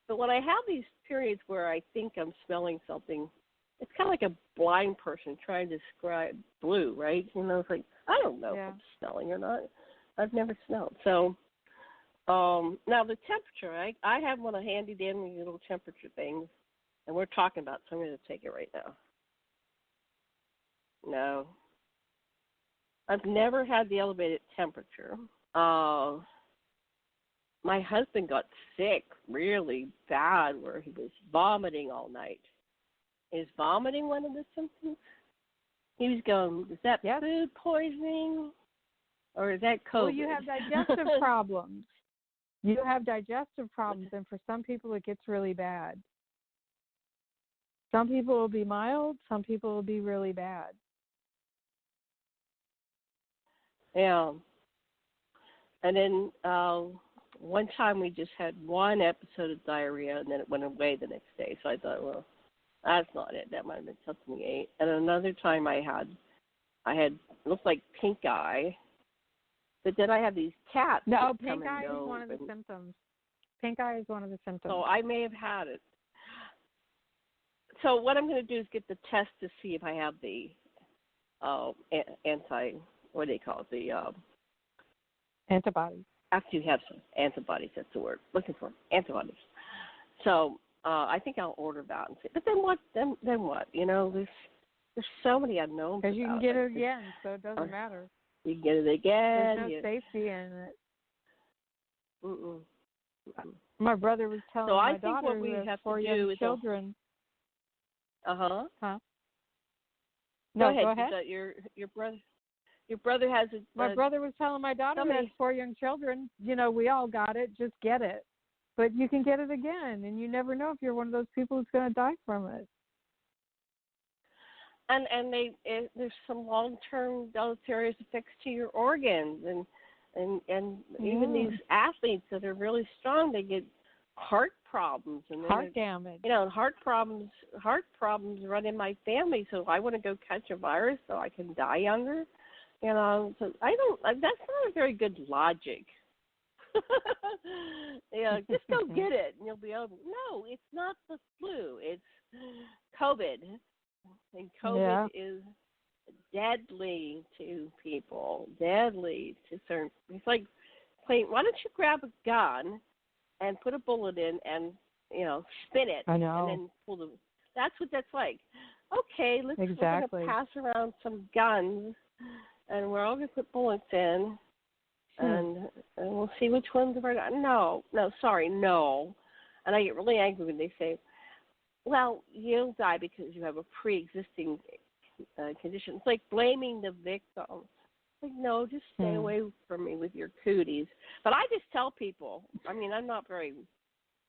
But when I have these periods where I think I'm smelling something, it's kind of like a blind person trying to describe blue, right? You know, it's like, I don't know if I'm smelling or not. I've never smelled. So now the temperature, I have one of handy dandy little temperature things, and we're talking about, so I'm going to take it right now. No. I've never had the elevated temperature. My husband got sick really bad where he was vomiting all night. Is vomiting one of the symptoms? He was going, is that food poisoning or is that COVID? Well, you have digestive problems. You have digestive problems, and for some people it gets really bad. Some people will be mild, some people will be really bad. Yeah. And then one time we just had one episode of diarrhea, and then it went away the next day. So I thought, well, that's not it. That might have been something we ate. And another time I had looked like pink eye, but then I have these cats. No, pink eye is one of the symptoms. Pink eye is one of the symptoms. So I may have had it. So what I'm going to do is get the test to see if I have the what do they call it? The antibodies. After you have some antibodies, that's the word. Looking for antibodies. So I think I'll order that and see. But then what? Then what? You know, there's so many unknowns. Because you can get it again, so it doesn't matter. You can get it again. There's no safety in it. Mm-mm. My brother was telling my daughter who has 4 young children. Huh? No, go ahead. Your brother has a. My brother was telling my daughter who has 4 young children. You know, we all got it. Just get it. But you can get it again, and you never know if you're one of those people who's going to die from it. And there's some long-term deleterious effects to your organs, and even these athletes that are really strong, they get heart problems and heart damage. You know, heart problems run in my family. So I want to go catch a virus so I can die younger. You know, so I don't. That's not a very good logic. Yeah, just go get it and you'll be able. No, it's not the flu. It's COVID. And COVID is deadly to people, deadly to certain. It's like, why don't you grab a gun and put a bullet in and, you know, spin it. I know. And then pull the. That's what that's like. Okay, we're going to pass around some guns, and we're all going to put bullets in, and we'll see which ones are right. No. And I get really angry when they say, well, you'll die because you have a pre-existing condition. It's like blaming the victim. Like, no, just stay away from me with your cooties. But I just tell people, I mean, I'm not very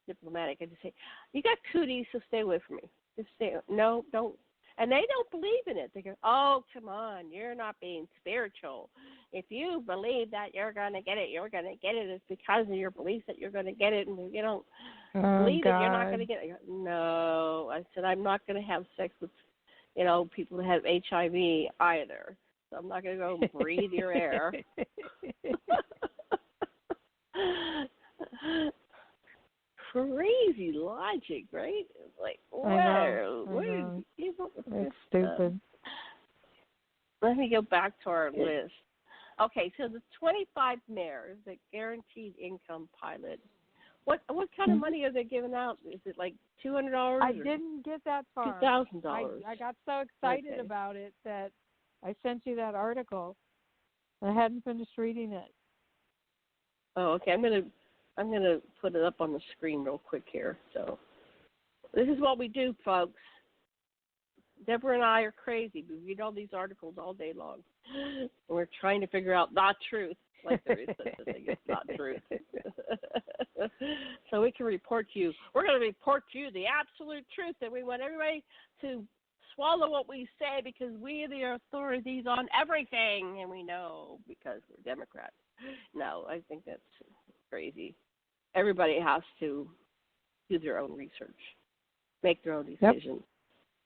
diplomatic. I just say, you got cooties, so stay away from me. Just stay. No, don't. And they don't believe in it. They go, oh, come on, you're not being spiritual. If you believe that you're going to get it, you're going to get it. It's because of your belief that you're going to get it. And if you don't believe it, you're not going to get it. I go, no. I said, I'm not going to have sex with, you know, people that have HIV either. So I'm not going to go breathe your air. Crazy logic, right? It's like, where did you come up with this stupid. Let me go back to our list. Okay, so the 25 mayors, the guaranteed income pilot, what kind of money are they giving out? Is it like $200? I didn't get that far. $2,000. I got so excited about it that I sent you that article. I hadn't finished reading it. Oh, okay. I'm gonna put it up on the screen real quick here. So this is what we do, folks. Deborah and I are crazy. We read all these articles all day long. We're trying to figure out the truth, like there is such a thing as not truth. So we can report to you. We're going to report to you the absolute truth, and we want everybody to swallow what we say because we are the authorities on everything, and we know because we're Democrats. No, I think that's crazy. Everybody has to do their own research, make their own decisions. Yep.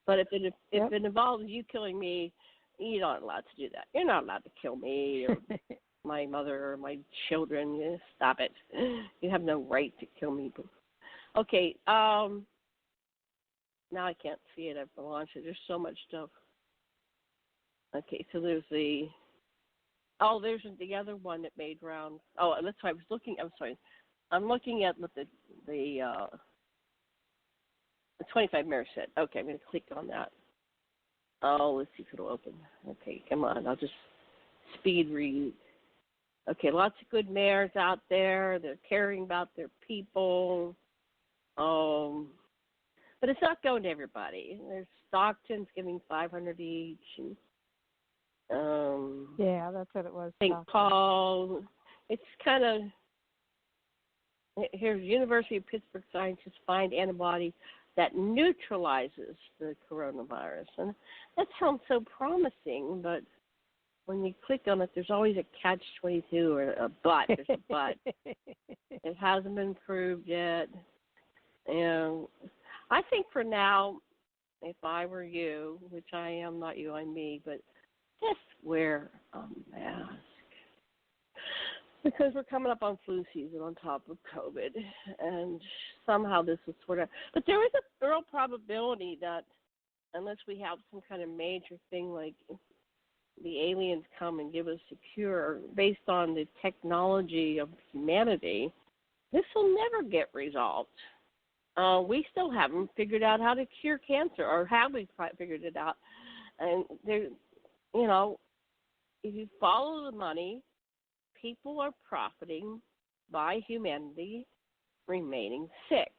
But if it involves you killing me, you're not allowed to do that. You're not allowed to kill me or my mother or my children. Stop it. You have no right to kill me. Okay. Now I can't see it. I've launched it. There's so much stuff. Okay, so there's there's the other one that made rounds. Oh, that's why I was looking. I'm sorry. I'm looking at what the 25 mayors said. Okay, I'm going to click on that. Oh, let's see if it'll open. Okay, come on. I'll just speed read. Okay, lots of good mayors out there. They're caring about their people. But it's not going to everybody. There's Stockton's giving $500 each. And, yeah, that's what it was. St. Paul. It's kind of... Here's University of Pittsburgh scientists find antibody that neutralizes the coronavirus. And that sounds so promising, but when you click on it, there's always a catch-22 or a but. There's a but. It hasn't been proved yet. And I think for now, if I were you, which I am, not you, I'm me, but just wear a mask. Because we're coming up on flu season on top of COVID, and somehow this is sort of... But there is a real probability that unless we have some kind of major thing like the aliens come and give us a cure based on the technology of humanity, this will never get resolved. We still haven't figured out how to cure cancer, or have we figured it out? And there, if you follow the money, people are profiting by humanity remaining sick.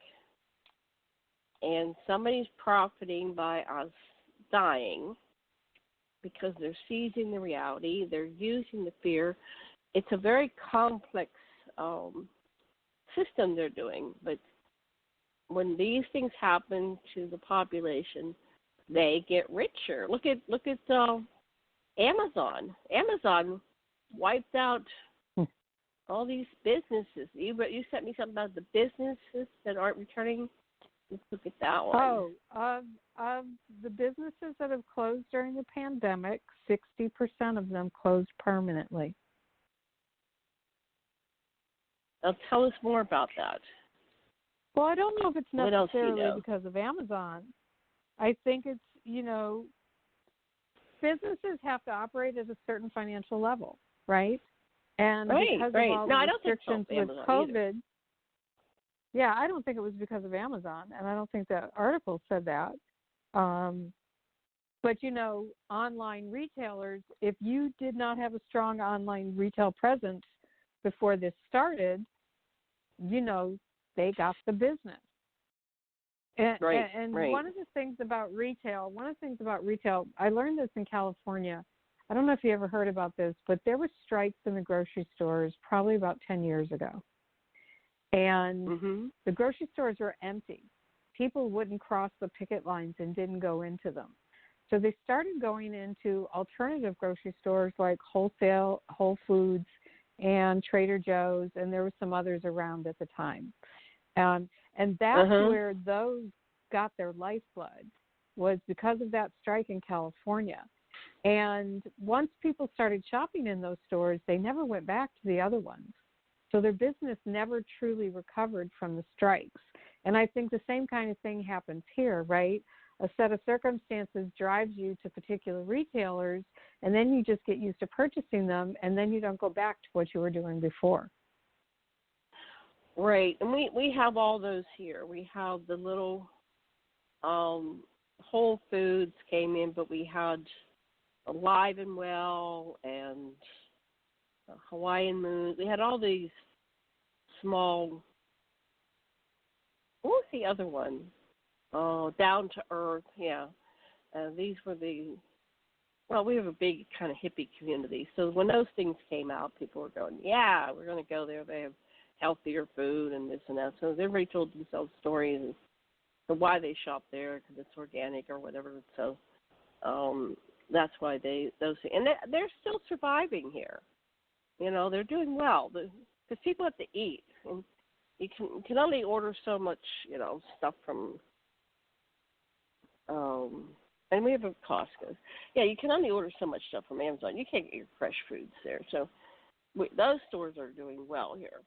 And somebody's profiting by us dying because they're seizing the reality. They're using the fear. It's a very complex system they're doing. But when these things happen to the population, they get richer. Look at Amazon. Amazon wiped out all these businesses. You sent me something about the businesses that aren't returning. Let's look at that one. The businesses that have closed during the pandemic, 60% of them closed permanently. Now tell us more about that. Well, I don't know if it's necessarily because of Amazon. I think it's, businesses have to operate at a certain financial level, right? And because of all the restrictions with COVID, yeah, I don't think it was because of Amazon, and I don't think that article said that. But, online retailers, if you did not have a strong online retail presence before this started, they got the business. And one of the things about retail, I learned this in California. I don't know if you ever heard about this, but there were strikes in the grocery stores probably about 10 years ago. And the grocery stores were empty. People wouldn't cross the picket lines and didn't go into them. So they started going into alternative grocery stores like Wholesale, Whole Foods, and Trader Joe's, and there were some others around at the time. And that's where those got their lifeblood, was because of that strike in California. And once people started shopping in those stores, they never went back to the other ones. So their business never truly recovered from the strikes. And I think the same kind of thing happens here, right? A set of circumstances drives you to particular retailers, and then you just get used to purchasing them, and then you don't go back to what you were doing before. Right, and we have all those here. We have the little Whole Foods came in, but we had Alive and Well and Hawaiian Moon. We had all these small. What was the other one? Oh, Down to Earth, yeah. These were we have a big kind of hippie community. So when those things came out, people were going, yeah, we're going to go there. They have healthier food and this and that. So everybody told themselves stories as to why they shop there, because it's organic or whatever. So that's why those things. And they're still surviving here. You know, they're doing well. Because people have to eat. And you can only order so much, stuff from and we have a Costco. Yeah, you can only order so much stuff from Amazon. You can't get your fresh foods there. So those stores are doing well here.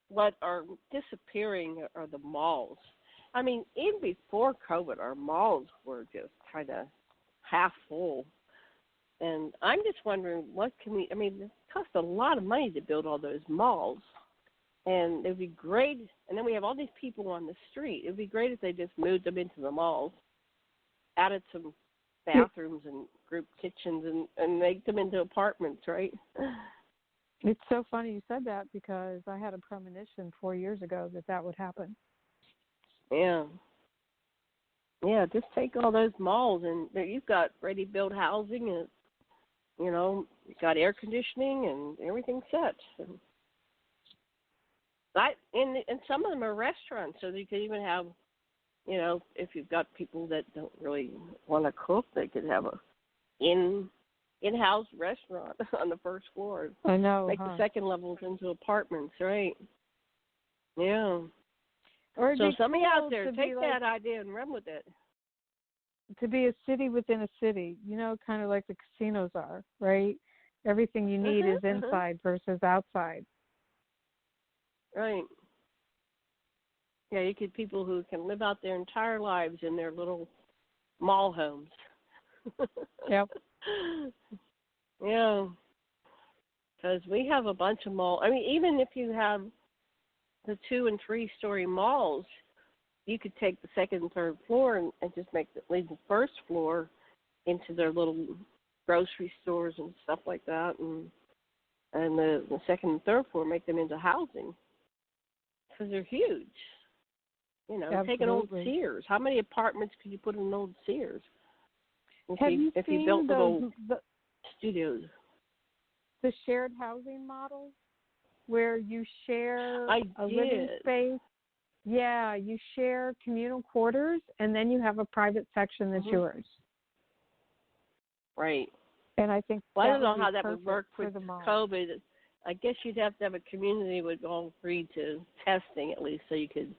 What are disappearing are the malls. I mean, even before COVID, our malls were just kind of half full. And I'm just wondering, it costs a lot of money to build all those malls. And it would be great, and then we have all these people on the street. It would be great if they just moved them into the malls, added some bathrooms and group kitchens, and make them into apartments, right? It's so funny you said that, because I had a premonition 4 years ago that would happen. Yeah. Yeah, just take all those malls, and you've got ready-built housing, and, you've got air conditioning, and everything's set. And some of them are restaurants, so you could even have, if you've got people that don't really want to cook, they could have a in-house restaurant on the first floor. I know. Make the second levels into apartments, right? Yeah. Or so somebody out there, take that idea and run with it. To be a city within a city, kind of like the casinos are, right? Everything you need is inside versus outside. Right. Yeah, you get people who can live out their entire lives in their little mall homes. Yep. Yeah. Because we have a bunch of malls. I mean, even if you have the 2- and 3-story malls, you could take the second and third floor and just leave the first floor into their little grocery stores and stuff like that, and the second and third floor make them into housing. Because they're huge. Take an old Sears. How many apartments could you put in an old Sears? If you built the studios? The shared housing model, where you share living space. Yeah, you share communal quarters, and then you have a private section that's yours. Right. And I think I don't know how that would work with COVID. I guess you'd have to have a community would all agree to testing at least, so you could.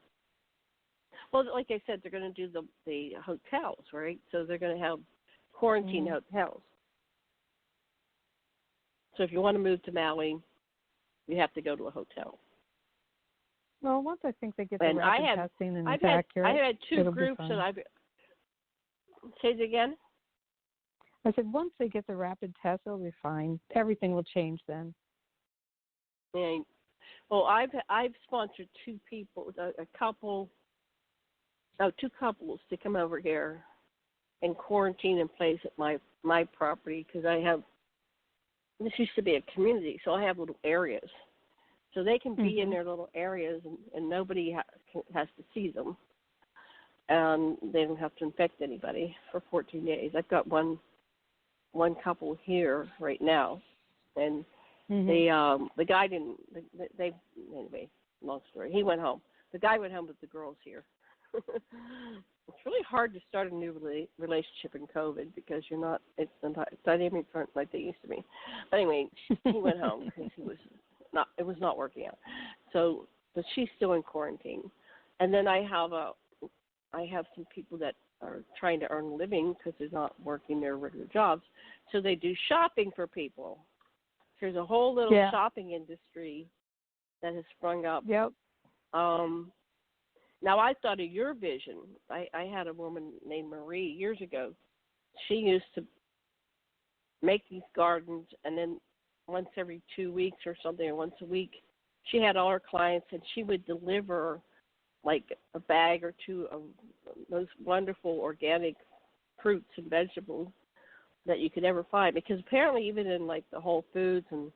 Well, like I said, they're going to do the hotels, right? So they're going to have quarantine hotels. So if you want to move to Maui, you have to go to a hotel. Well, once I think they get the rapid testing and it's accurate, I had 2 groups that I've. Say it again. I said once they get the rapid test, it'll be fine. Everything will change then. Yeah. Well, I've sponsored 2 people, two couples to come over here and quarantine in place at my property, because this used to be a community, so I have little areas. So they can be in their little areas, and nobody has to see them. They don't have to infect anybody for 14 days. I've got one couple here right now, and the guy didn't. Anyway, long story. He went home. The guy went home with the girls here. It's really hard to start a new relationship in COVID, because it's not even like they used to be. But anyway, he went home because it was not working out. So, but she's still in quarantine. And then I have some people that are trying to earn a living because they're not working their regular jobs. So they do shopping for people. There's a whole little shopping industry that has sprung up. Yep. Now, I thought of your vision. I had a woman named Marie years ago. She used to make these gardens, and then once every 2 weeks or something, or once a week, she had all her clients, and she would deliver like a bag or two of those wonderful organic fruits and vegetables that you could ever find. Because apparently even in like the Whole Foods and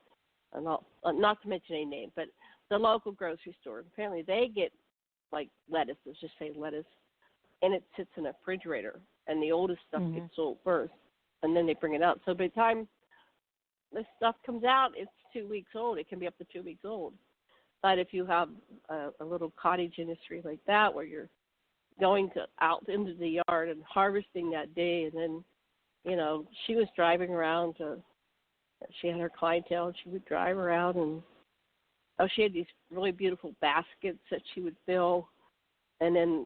all, not to mention any name, but the local grocery store, apparently they get like lettuce, let's just say lettuce, and it sits in a refrigerator, and the oldest stuff gets sold first, and then they bring it out. So by the time this stuff comes out, it's 2 weeks old. It can be up to 2 weeks old. But if you have a little cottage industry like that, where you're going out into the yard and harvesting that day, and then, you know, she was driving around she had her clientele, and she would drive around, and she had these really beautiful baskets that she would fill, and then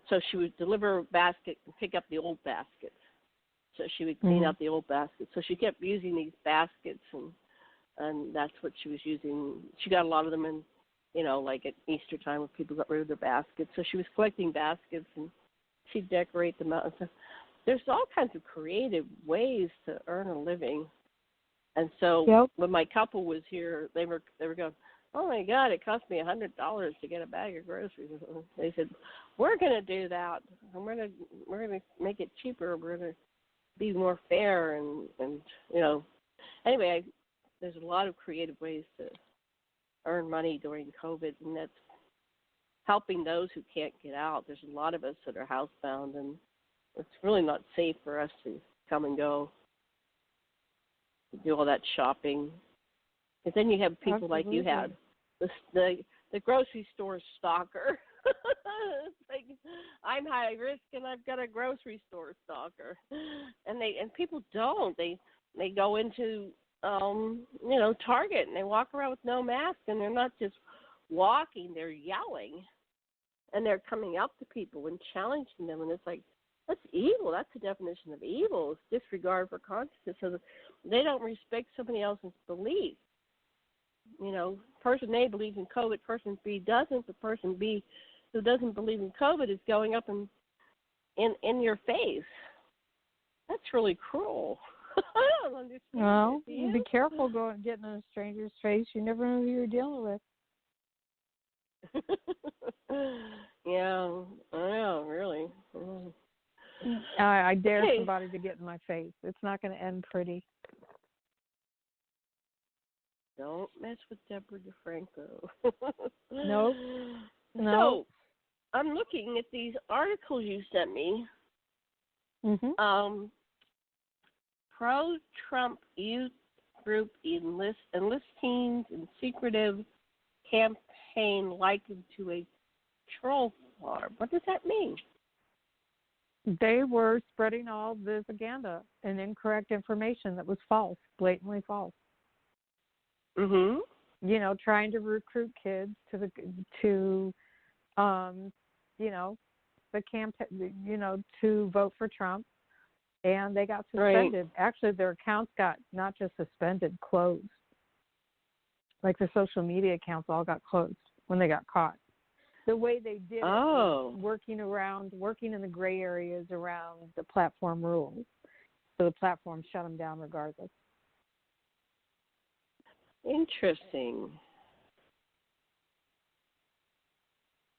so she would deliver a basket and pick up the old baskets. So she would clean out the old baskets. So she kept using these baskets, and that's what she was using. She got a lot of them in, you know, like at Easter time when people got rid of their baskets. So she was collecting baskets, and she'd decorate them out. And so there's all kinds of creative ways to earn a living. And so when my couple was here, they were going, oh my God, it cost me $100 to get a bag of groceries. They said, we're going to do that. And we're going to make it cheaper. We're going to be more fair, and you know. Anyway, there's a lot of creative ways to earn money during COVID, and that's helping those who can't get out. There's a lot of us that are housebound, and it's really not safe for us to come and go, to do all that shopping. Because then you have people like you had, the grocery store stalker. It's like, I'm high risk and I've got a grocery store stalker, and people don't. They go into you know, Target, and they walk around with no mask, and they're not just walking, they're yelling, and they're coming up to people and challenging them, and it's like, that's evil. That's the definition of evil, is disregard for consciousness. So they don't respect somebody else's belief. You know, person A believes in COVID, person B doesn't. The person B who doesn't believe in COVID is going up and in your face. That's really cruel. I don't understand. Well, be careful getting in a stranger's face. You never know who you're dealing with. Yeah, I know, really. I dare somebody to get in my face. It's not going to end pretty. Don't mess with Debra DeFranco. Nope. So, I'm looking at these articles you sent me. Pro-Trump youth group enlist teens in secretive campaign likened to a troll farm. What does that mean? They were spreading all the propaganda and incorrect information that was false, blatantly false. You know, trying to recruit kids to you know, the campaign, you know, to vote for Trump, and they got suspended. Right. Actually, their accounts got not just suspended, closed. Like the social media accounts all got closed when they got caught. The way they did it was working in the gray areas around the platform rules. So the platform shut them down regardless. Interesting.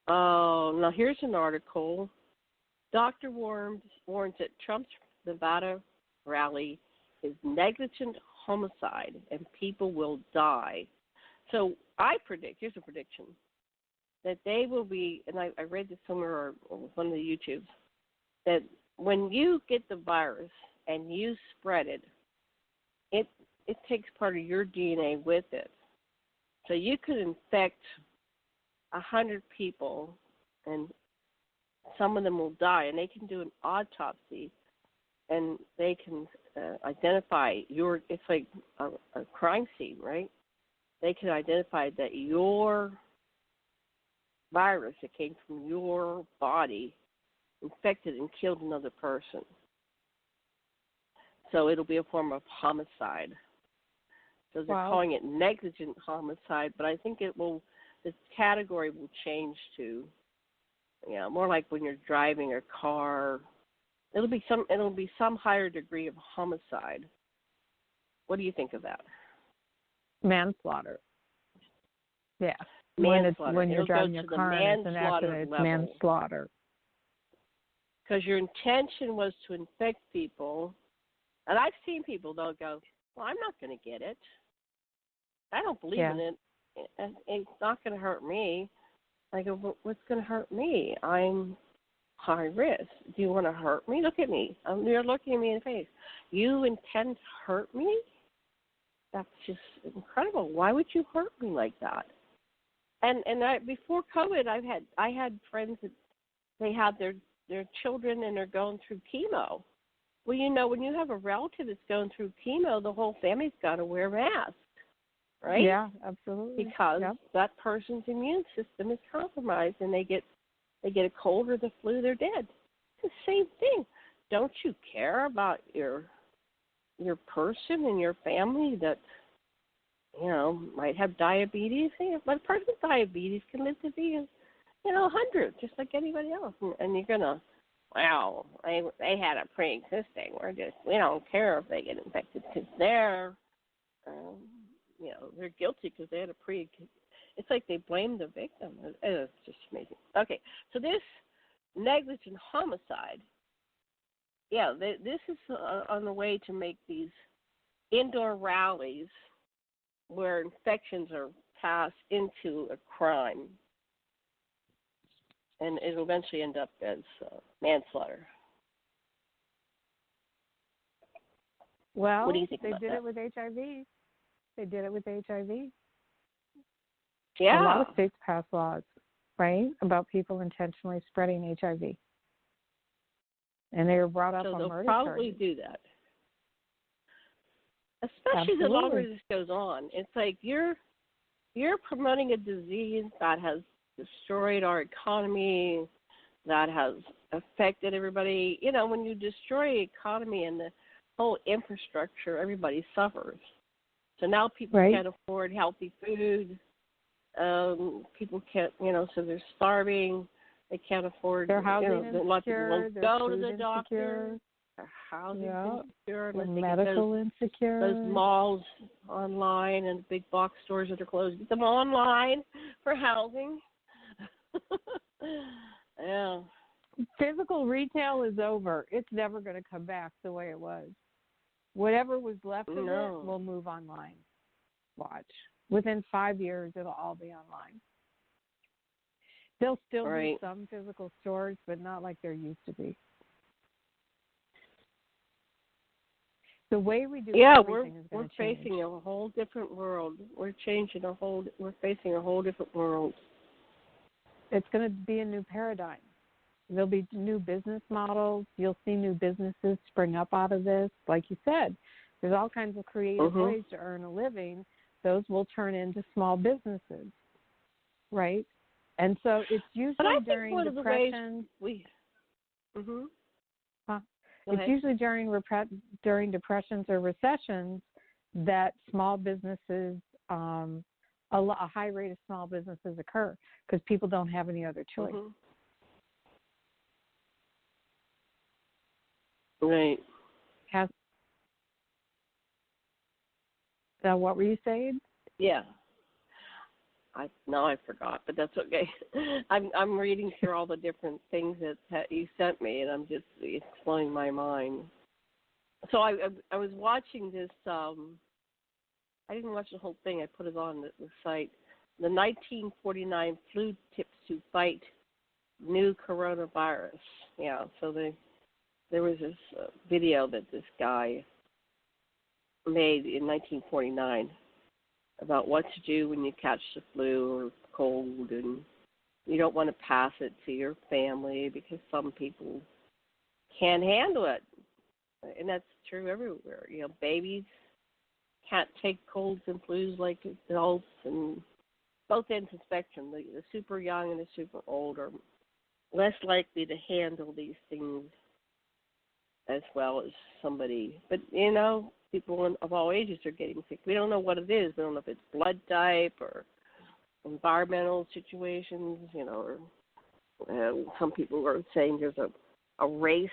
Now here's an article. Doctor warns that Trump's Nevada rally is negligent homicide and people will die. So I predict, here's a prediction, that they will be, and I read this somewhere or one of the YouTubes, that when you get the virus and you spread it, it takes part of your DNA with it. So you could infect 100 people, and some of them will die, and they can do an autopsy, and they can identify it's like a crime scene, right? They can identify that your virus that came from your body infected and killed another person. So it'll be a form of homicide. So they're calling it negligent homicide, but I think the category will change to, more like when you're driving a car. It'll be some higher degree of homicide. What do you think of that? Manslaughter. Yeah. Manslaughter. When you're driving your car and it's an accident, it's manslaughter. Because your intention was to infect people. And I've seen people, they'll go, well, I'm not going to get it. I don't believe in it. It's not going to hurt me. I go, well, what's going to hurt me? I'm high risk. Do you want to hurt me? Look at me. You're looking at me in the face. You intend to hurt me? That's just incredible. Why would you hurt me like that? And before COVID, I had friends that they had their children and they're going through chemo. Well, when you have a relative that's going through chemo, the whole family's got to wear masks, right? Yeah, absolutely. Because that person's immune system is compromised, and they get a cold or the flu, they're dead. It's the same thing. Don't you care about your person and your family that might have diabetes? But a person with diabetes can live to be 100, just like anybody else, and you're gonna. Well, they had a pre-existing. We don't care if they get infected because they're guilty because they had a It's like they blame the victim. It's just amazing. Okay, so this negligent homicide, this is on the way to make these indoor rallies where infections are passed into a crime. And it'll eventually end up as manslaughter. Well, what do you think they about did that? it with HIV. They did it with HIV. Yeah. A lot of states pass laws, right, about people intentionally spreading HIV. And they were brought up on murder charges. They'll probably do that. Especially the longer this goes on. It's like you're promoting a disease that has destroyed our economy, that has affected everybody. When you destroy the economy and the whole infrastructure, everybody suffers. So now people can't afford healthy food. People can't, so they're starving. They can't afford. Their housing insecure. A lot of people won't go to the doctor. Their housing insecure. Medical insecure. Those malls online and big box stores that are closed. Get them online for housing. Yeah. Physical retail is over. It's never going to come back the way it was. Whatever was left of it will move online. Watch. Within 5 years, it'll all be online. There'll still be some physical stores, but not like there used to be. The way we do everything is going to change. We're facing a whole different world. We're facing a whole different world. It's going to be a new paradigm. There'll be new business models. You'll see new businesses spring up out of this. Like you said, there's all kinds of creative ways to earn a living. Those will turn into small businesses, right? And so it's usually during depressions. It's usually during depressions or recessions that small businesses, a high rate of small businesses occur because people don't have any other choice. Right. What were you saying? Yeah. I forgot, but that's okay. I'm reading through all the different things that you sent me, and it's blowing my mind. So I was watching this. I didn't watch the whole thing. I put it on the site. The 1949 flu tips to fight new coronavirus. Yeah. So there was this video that this guy made in 1949 about what to do when you catch the flu or cold, and you don't want to pass it to your family because some people can't handle it. And that's true everywhere. Babies can't take colds and flus like adults, and both ends of the spectrum, the super young and the super old, are less likely to handle these things as well as somebody. But, people of all ages are getting sick. We don't know what it is. We don't know if it's blood type or environmental situations, or some people are saying there's a race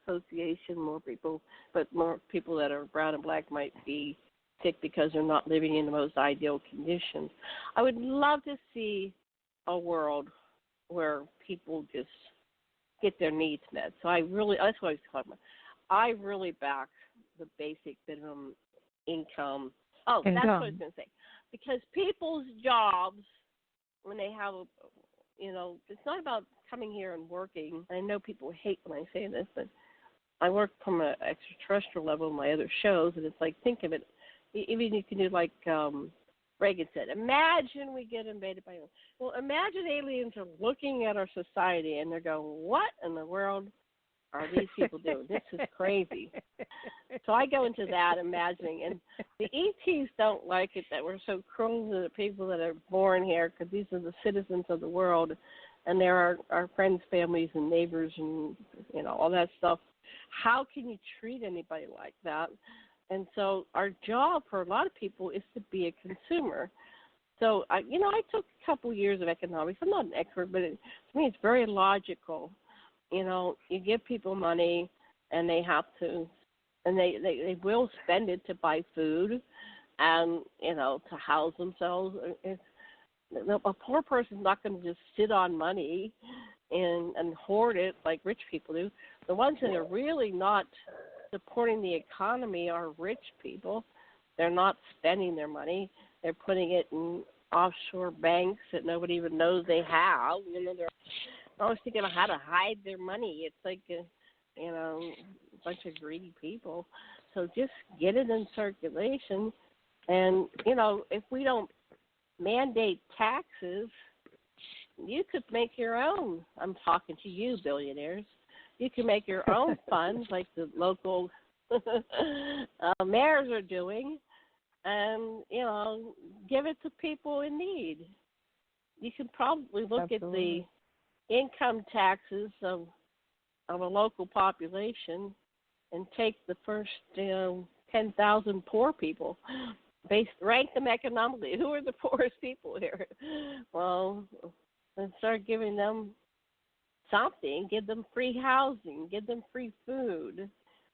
association, more people that are brown and black might be sick because they're not living in the most ideal conditions. I would love to see a world where people just get their needs met. So that's what I was talking about. I really back the basic minimum income. Oh, that's what I was going to say. Because people's jobs, when they have, it's not about coming here and working. I know people hate when I say this, but I work from an extraterrestrial level in my other shows, and it's like, think of it, even you can do like Reagan said, imagine we get invaded by aliens. Well, imagine aliens are looking at our society, and they're going, what in the world are these people doing? This is crazy. So I go into that imagining, and the ETs don't like it that we're so cruel to the people that are born here, because these are the citizens of the world, and they're our friends, families, and neighbors, and all that stuff. How can you treat anybody like that? And so our job for a lot of people is to be a consumer. So I took a couple years of economics. I'm not an expert, but to me it's very logical. You give people money, and they have to, and they will spend it to buy food, and to house themselves. A poor person's not going to just sit on money and hoard it like rich people do. The ones that are really not supporting the economy are rich people. They're not spending their money. They're putting it in offshore banks that nobody even knows they have. They're always thinking about how to hide their money. It's like a bunch of greedy people. So just get it in circulation. And, if we don't mandate taxes, you could make your own. I'm talking to you, billionaires. You can make your own funds like the local mayors are doing, and, give it to people in need. You could probably look Absolutely. at the income taxes of a local population and take the first 10,000 poor people, rank them economically. Who are the poorest people here? Well, and start giving them something, give them free housing, give them free food.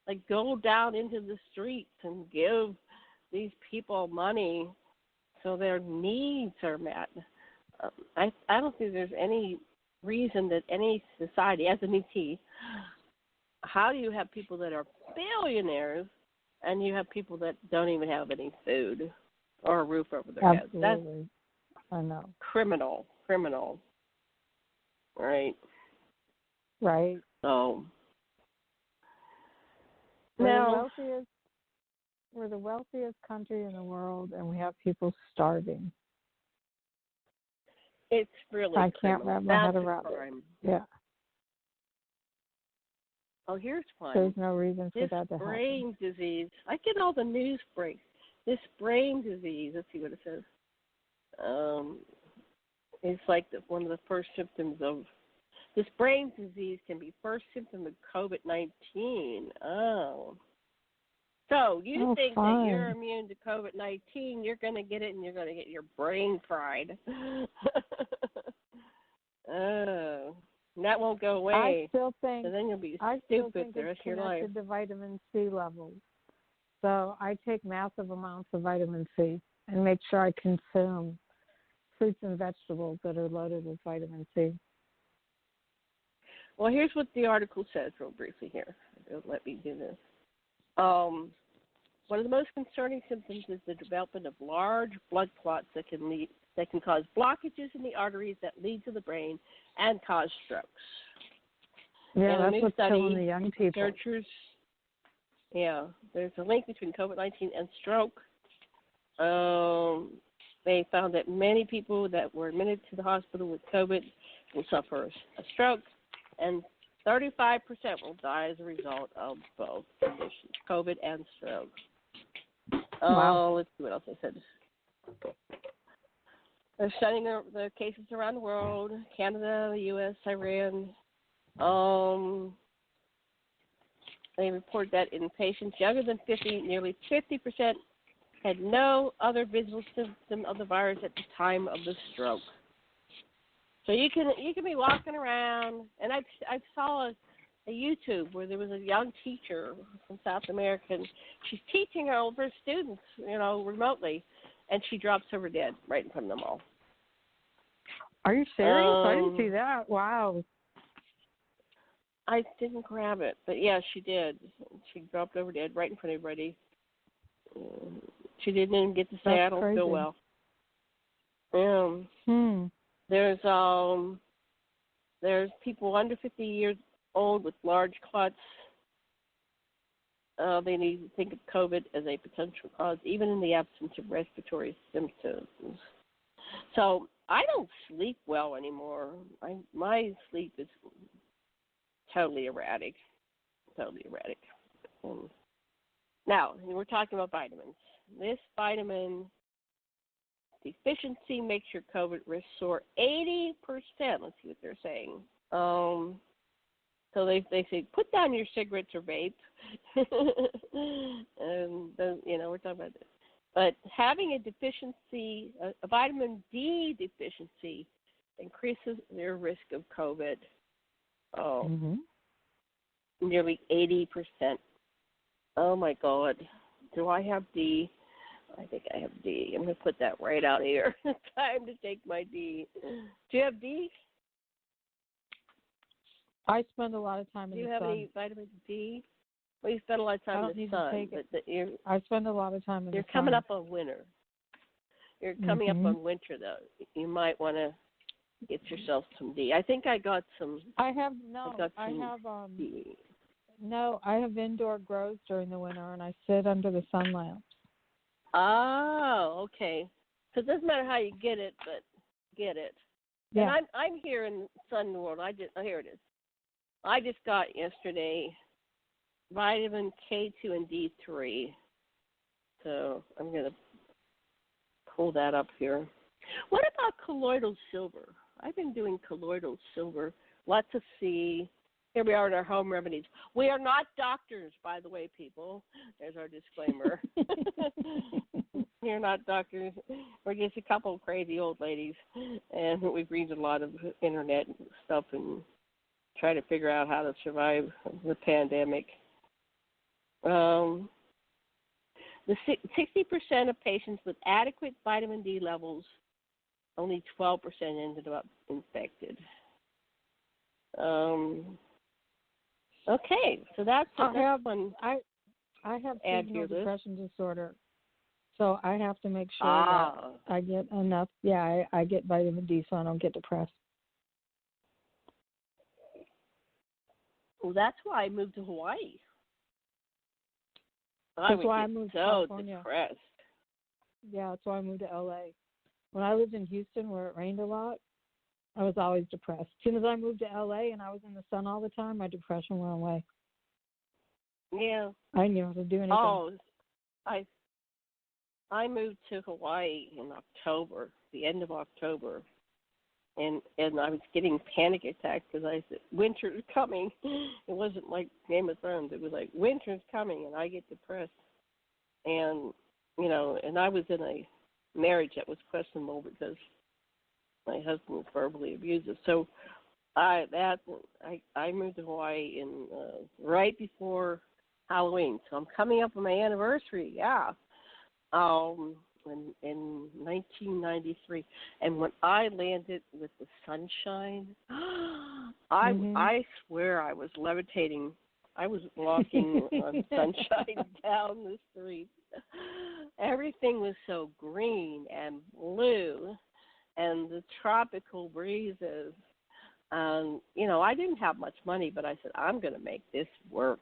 Like, go down into the streets and give these people money so their needs are met. I don't think there's any reason that any society, as an ET, how do you have people that are billionaires and you have people that don't even have any food or a roof over their heads? Absolutely. I know. Criminal. Right. Right. So we're the wealthiest country in the world, and we have people starving. It's really I can't wrap my head That's around a it. crime. Yeah. Oh, here's one. There's no reason for This that to happen. brain disease. I get all the news breaks. This brain disease. Let's see what it says. It's like one of the first symptoms of this brain disease can be first symptom of COVID-19. Oh. So you think that you're immune to COVID-19, you're going to get it, and you're going to get your brain fried. Oh. And that won't go away. I still think so then you'll be stupid the rest it's of your life. connected to vitamin C levels. So I take massive amounts of vitamin C and make sure I consume fruits and vegetables that are loaded with vitamin C. Well, here's what the article says real briefly here. Let me do this. One of the most concerning symptoms is the development of large blood clots that can cause blockages in the arteries that lead to the brain and cause strokes. Yeah, that's what's killing the young people. Researchers, there's a link between COVID-19 and stroke. They found that many people that were admitted to the hospital with COVID will suffer a stroke, and 35% will die as a result of both conditions, COVID and stroke. Wow. Let's see what else I said. They're studying the cases around the world, Canada, the U.S., Iran. They report that in patients younger than 50, nearly 50% had no other visible symptom of the virus at the time of the stroke. So you can be walking around, and I saw a YouTube where there was a young teacher from South America, and she's teaching all of her students, remotely, and she drops over dead right in front of them all. Are you serious? I didn't see that. Wow. I didn't grab it, but yeah, she did. She dropped over dead right in front of everybody. She didn't even get to say, That's "I don't crazy. feel well." There's people under 50 years old with large clots. They need to think of COVID as a potential cause, even in the absence of respiratory symptoms. So I don't sleep well anymore. My sleep is totally erratic. Now, we're talking about vitamins. This vitamin deficiency makes your COVID risk soar 80%. Let's see what they're saying. So they say, put down your cigarettes or vape. And we're talking about this. But having a deficiency, a vitamin D deficiency, increases their risk of COVID. Nearly 80%. Oh my God. Do I have D? I think I have D. I'm going to put that right out here. Time to take my D. Do you have D? I spend a lot of time in the sun. Do you have any vitamin D? Well, you spend a lot of time in the sun. I spend a lot of time in the sun. You're coming up on winter. You're coming up on winter, though. You might want to get yourself some D. I think I got some. I have D. No, I have indoor grows during the winter, and I sit under the sun lamps. Oh, okay. So it doesn't matter how you get it, but get it. Yeah. And I'm here in Sun World. Here it is. I just got yesterday vitamin K2 and D3. So I'm going to pull that up here. What about colloidal silver? I've been doing colloidal silver, lots of C. Here we are in our home remedies. We are not doctors, by the way, people. There's our disclaimer. We're not doctors. We're just a couple of crazy old ladies, and we read a lot of internet stuff and try to figure out how to survive the pandemic. The 60% of patients with adequate vitamin D levels, only 12% ended up infected. Okay, so that's one. I have seasonal depression disorder, so I have to make sure that I get enough. Yeah, I get vitamin D so I don't get depressed. Well, that's why I moved to Hawaii. That's why I moved to California. Depressed. Yeah, that's why I moved to LA. When I lived in Houston, where it rained a lot, I was always depressed. As soon as I moved to LA and I was in the sun all the time, my depression went away. Yeah. I didn't even have to do anything. Oh, I moved to Hawaii in October, the end of October, and I was getting panic attacks because I said, winter's coming. It wasn't like Game of Thrones. It was like, winter's coming, and I get depressed. And, and I was in a marriage that was questionable because my husband was verbally abusive. So I moved to Hawaii right before Halloween. So I'm coming up on my anniversary, yeah. In 1993, and when I landed with the sunshine, I swear I was levitating. I was walking on sunshine down the street. Everything was so green and blue, and the tropical breezes. I didn't have much money, but I said, I'm going to make this work.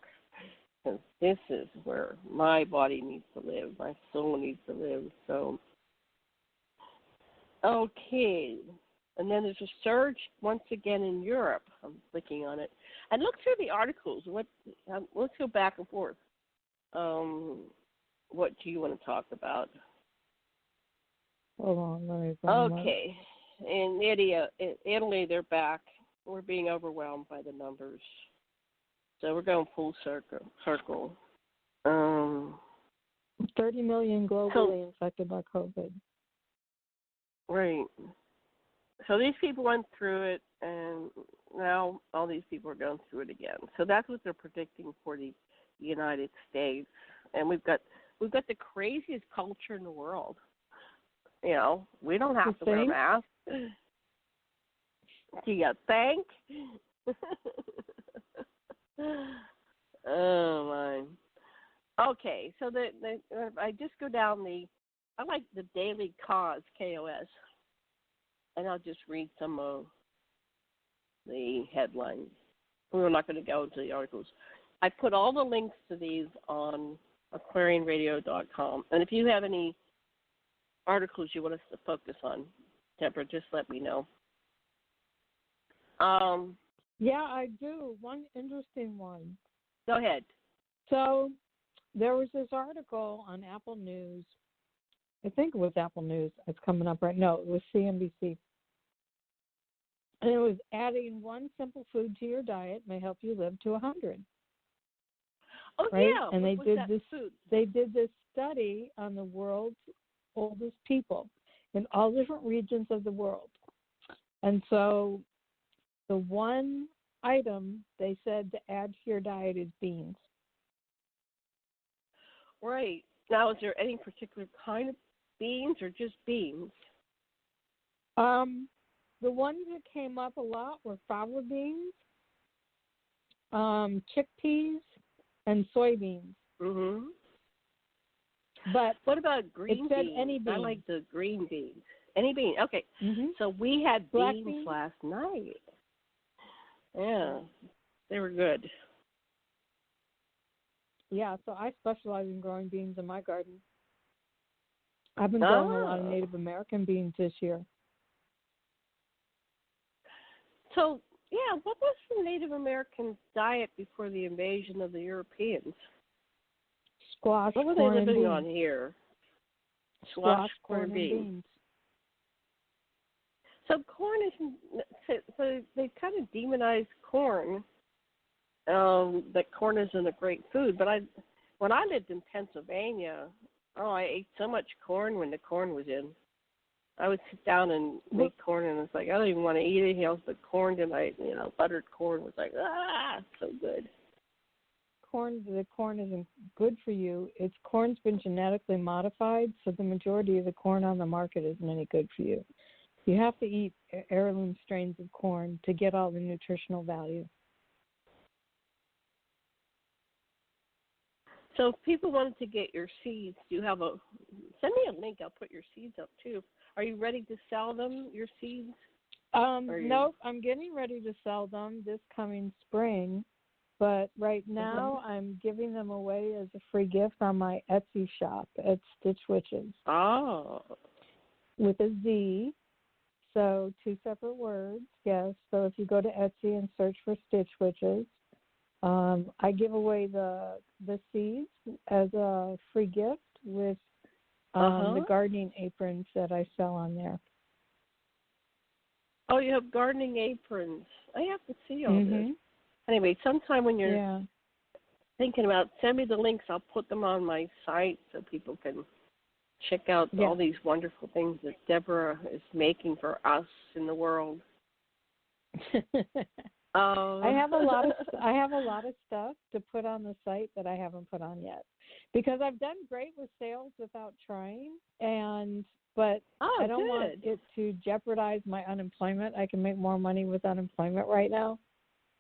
Because this is where my body needs to live, my soul needs to live. So, okay. And then there's a surge once again in Europe. I'm clicking on it. And look through the articles. Let's go back and forth. What do you want to talk about? Hold on, let me find that. Okay. In Italy, they're back. We're being overwhelmed by the numbers. So we're going full circle. 30 million globally infected by COVID. Right. So these people went through it, and now all these people are going through it again. So that's what they're predicting for the United States. And we've got the craziest culture in the world. You know, we don't have to wear masks. Do you think? Oh my. Okay, so I just go down I like the Daily Cause, KOS, and I'll just read some of the headlines. We're not going to go into the articles. I put all the links to these on aquarianradio.com, and if you have any articles you want us to focus on, Deborah, just let me know. Yeah, I do. One interesting one. Go ahead. So there was this article on Apple News. I think it was Apple News. It's coming up right now. It was CNBC. And it was adding one simple food to your diet may help you live to 100. Oh, right? yeah. And they did this study on the world's oldest people in all different regions of the world. And so the one item they said to add to your diet is beans. Right. Now, is there any particular kind of beans or just beans? The ones that came up a lot were fava beans, chickpeas, and soybeans. Mm-hmm. But what about green beans? Any beans. I like the green beans. Any bean. Okay. Mm-hmm. So we had beans last night. Yeah, they were good. Yeah, so I specialize in growing beans in my garden. I've been growing a lot of Native American beans this year. So, yeah, what was the Native American diet before the invasion of the Europeans? Squash, what were corn, they living and on here? Squash, corn, and beans. So corn is, so they kind of demonized corn, that corn isn't a great food. But when I lived in Pennsylvania, I ate so much corn when the corn was in. I would sit down and make corn, and it's like, I don't even want to eat anything else but corn tonight. You know, buttered corn was like, so good. The corn isn't good for you. Corn's been genetically modified, so the majority of the corn on the market isn't any good for you. You have to eat heirloom strains of corn to get all the nutritional value. So if people wanted to get your seeds, send me a link. I'll put your seeds up too. Are you ready to sell them, your seeds? Nope, I'm getting ready to sell them this coming spring. But right now, I'm giving them away as a free gift on my Etsy shop at Stitch Witches. Oh. With a Z. So 2 separate words, yes. So if you go to Etsy and search for Stitch Witches, I give away the seeds as a free gift with the gardening aprons that I sell on there. Oh, you have gardening aprons. I have to see all this. Anyway, sometime when you're thinking about, send me the links. I'll put them on my site so people can check out all these wonderful things that Deborah is making for us in the world. I have a lot of stuff to put on the site that I haven't put on yet, because I've done great with sales without trying, but I don't want it to jeopardize my unemployment. I can make more money with unemployment right now.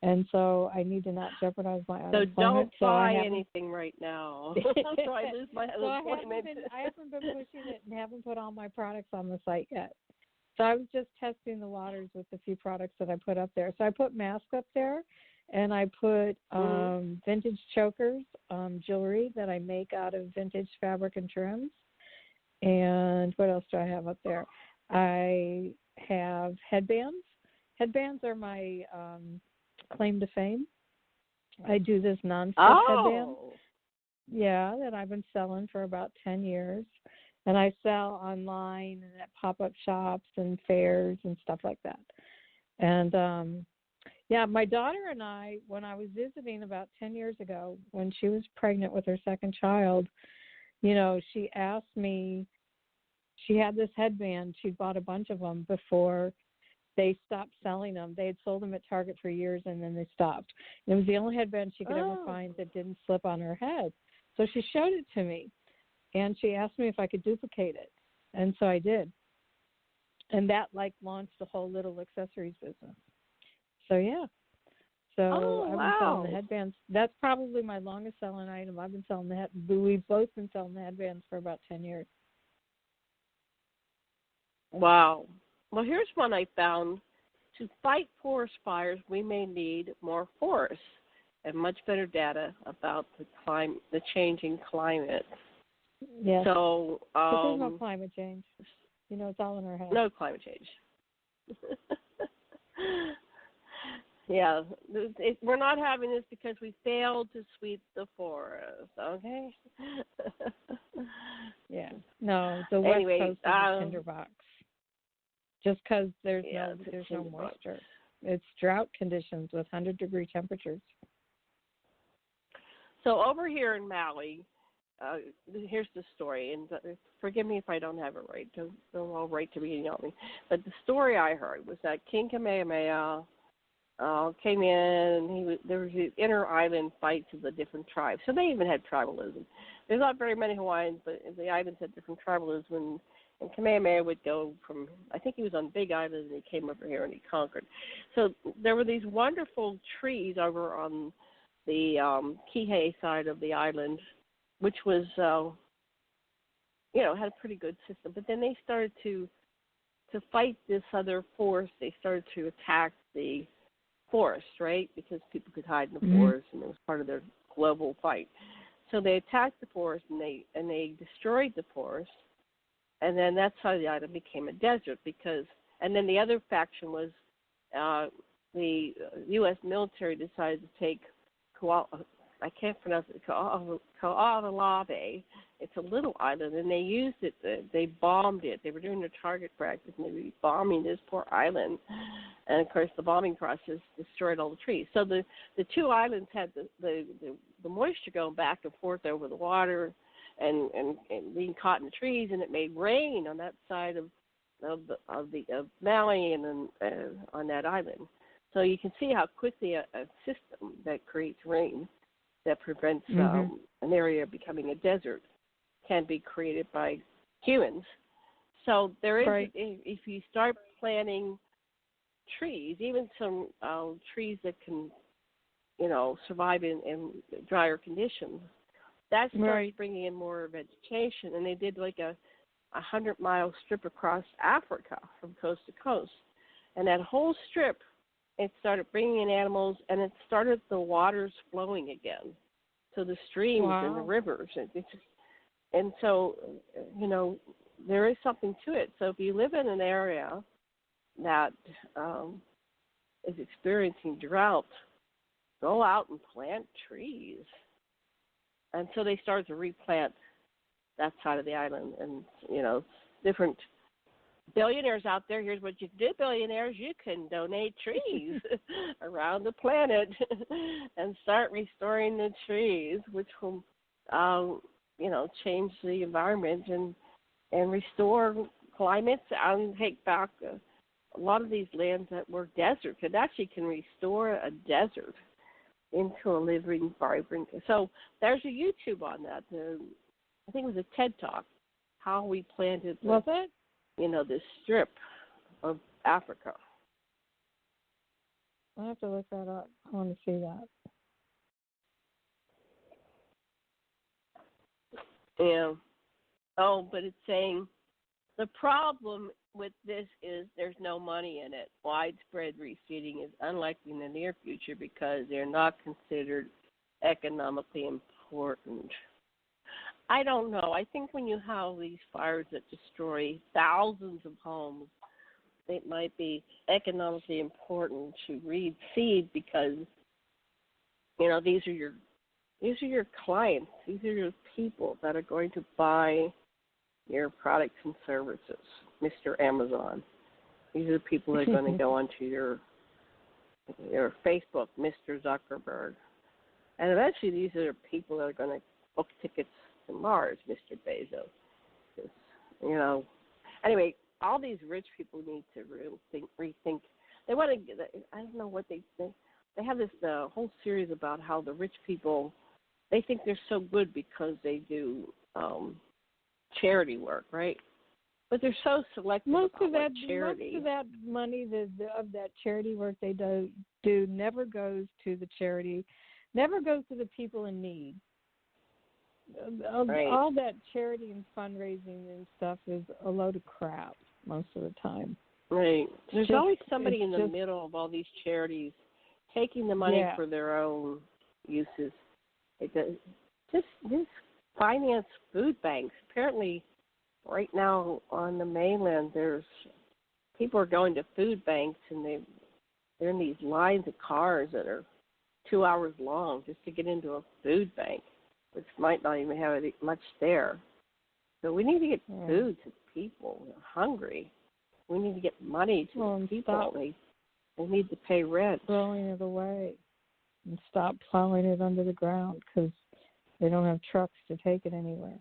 And so I need to not jeopardize my unemployment. So don't buy anything right now. So I lose my unemployment. I haven't been pushing it and haven't put all my products on the site yet. So I was just testing the waters with the few products that I put up there. So I put masks up there, and I put vintage chokers, jewelry that I make out of vintage fabric and trims. And what else do I have up there? I have headbands. Headbands are my claim to fame. I do this non-stick headband. Yeah, that I've been selling for about 10 years. And I sell online and at pop-up shops and fairs and stuff like that. And, yeah, my daughter and I, when I was visiting about 10 years ago, when she was pregnant with her second child, you know, she asked me, she had this headband. She bought a bunch of them before they stopped selling them. They had sold them at Target for years, and then they stopped. It was the only headband she could ever find that didn't slip on her head. So she showed it to me, and she asked me if I could duplicate it. And so I did. And that, like, launched the whole little accessories business. So, yeah. So I've been selling the headbands. That's probably my longest selling item. I've been selling we've both been selling the headbands for about 10 years. Wow. Well, here's one I found. To fight forest fires, we may need more forests and much better data about the changing climate. Yes. So, but there's no climate change. You know, it's all in our head. No climate change. Yeah, we're not having this because we failed to sweep the forest, okay? Yeah. No, the West Coast is a tinderbox. Just because there's no moisture. It's drought conditions with 100-degree temperatures. So over here in Maui, here's the story, and forgive me if I don't have it right. Don't all right to be on me. But the story I heard was that King Kamehameha came in, and there was these inter-island fights of the different tribes. So they even had tribalism. There's not very many Hawaiians, but the islands had different tribalism. And Kamehameha would go from, I think he was on Big Island, and he came over here and he conquered. So there were these wonderful trees over on the Kihei side of the island, which was, had a pretty good system. But then they started to fight this other force. They started to attack the forest, right? Because people could hide in the forest, and it was part of their global fight. So they attacked the forest, and they destroyed the forest. And then that side of the island became a desert and then the other faction was the U.S. military decided to take I can't pronounce it, Ka'alalave. It's a little island, and they used it. They bombed it. They were doing their target practice, and they were bombing this poor island. And, of course, the bombing process destroyed all the trees. So the two islands had the moisture going back and forth over the water and being caught in the trees, and it made rain on that side of Maui and on that island. So you can see how quickly a system that creates rain that prevents an area becoming a desert can be created by humans. So there is, if you start planting trees, even some trees that can, survive in drier conditions, that starts bringing in more vegetation. And they did like a 100-mile strip across Africa from coast to coast. And that whole strip, it started bringing in animals, and it started the waters flowing again. So the streams and the rivers. And so, there is something to it. So if you live in an area that is experiencing drought, go out and plant trees. And so they started to replant that side of the island. And, different billionaires out there, here's what you can do, billionaires. You can donate trees around the planet and start restoring the trees, which will, change the environment and restore climates and take back a lot of these lands that were deserts. It actually can restore a desert into a living, vibrant. So there's a YouTube on that. I think it was a TED Talk, how we planted this strip of Africa. I'll have to look that up. I want to see that. Yeah. Oh, but it's saying the problem with this is there's no money in it. Widespread reseeding is unlikely in the near future because they're not considered economically important. I don't know. I think when you have these fires that destroy thousands of homes, it might be economically important to reseed because, these are your clients. These are your people that are going to buy your products and services, Mr. Amazon. These are the people that are going to go onto your Facebook, Mr. Zuckerberg. And eventually these are people that are going to book tickets to Mars, Mr. Bezos. You know, anyway, all these rich people need to rethink. They want to, I don't know what they think. They have this whole series about how the rich people, they think they're so good because they do charity work, right? But they're so selective about charity. Most of that money of that charity work they do never goes to the charity, never goes to the people in need. Right. All that charity and fundraising and stuff is a load of crap most of the time. Right. There's always somebody in the middle of all these charities taking the money for their own uses. Just finance food banks. Apparently, right now on the mainland, people are going to food banks and they're in these lines of cars that are 2 hours long just to get into a food bank, which might not even have much there. So we need to get food to people. They're hungry. We need to get money to the people. They need to pay rent. Throwing it away and stop plowing it under the ground because they don't have trucks to take it anywhere.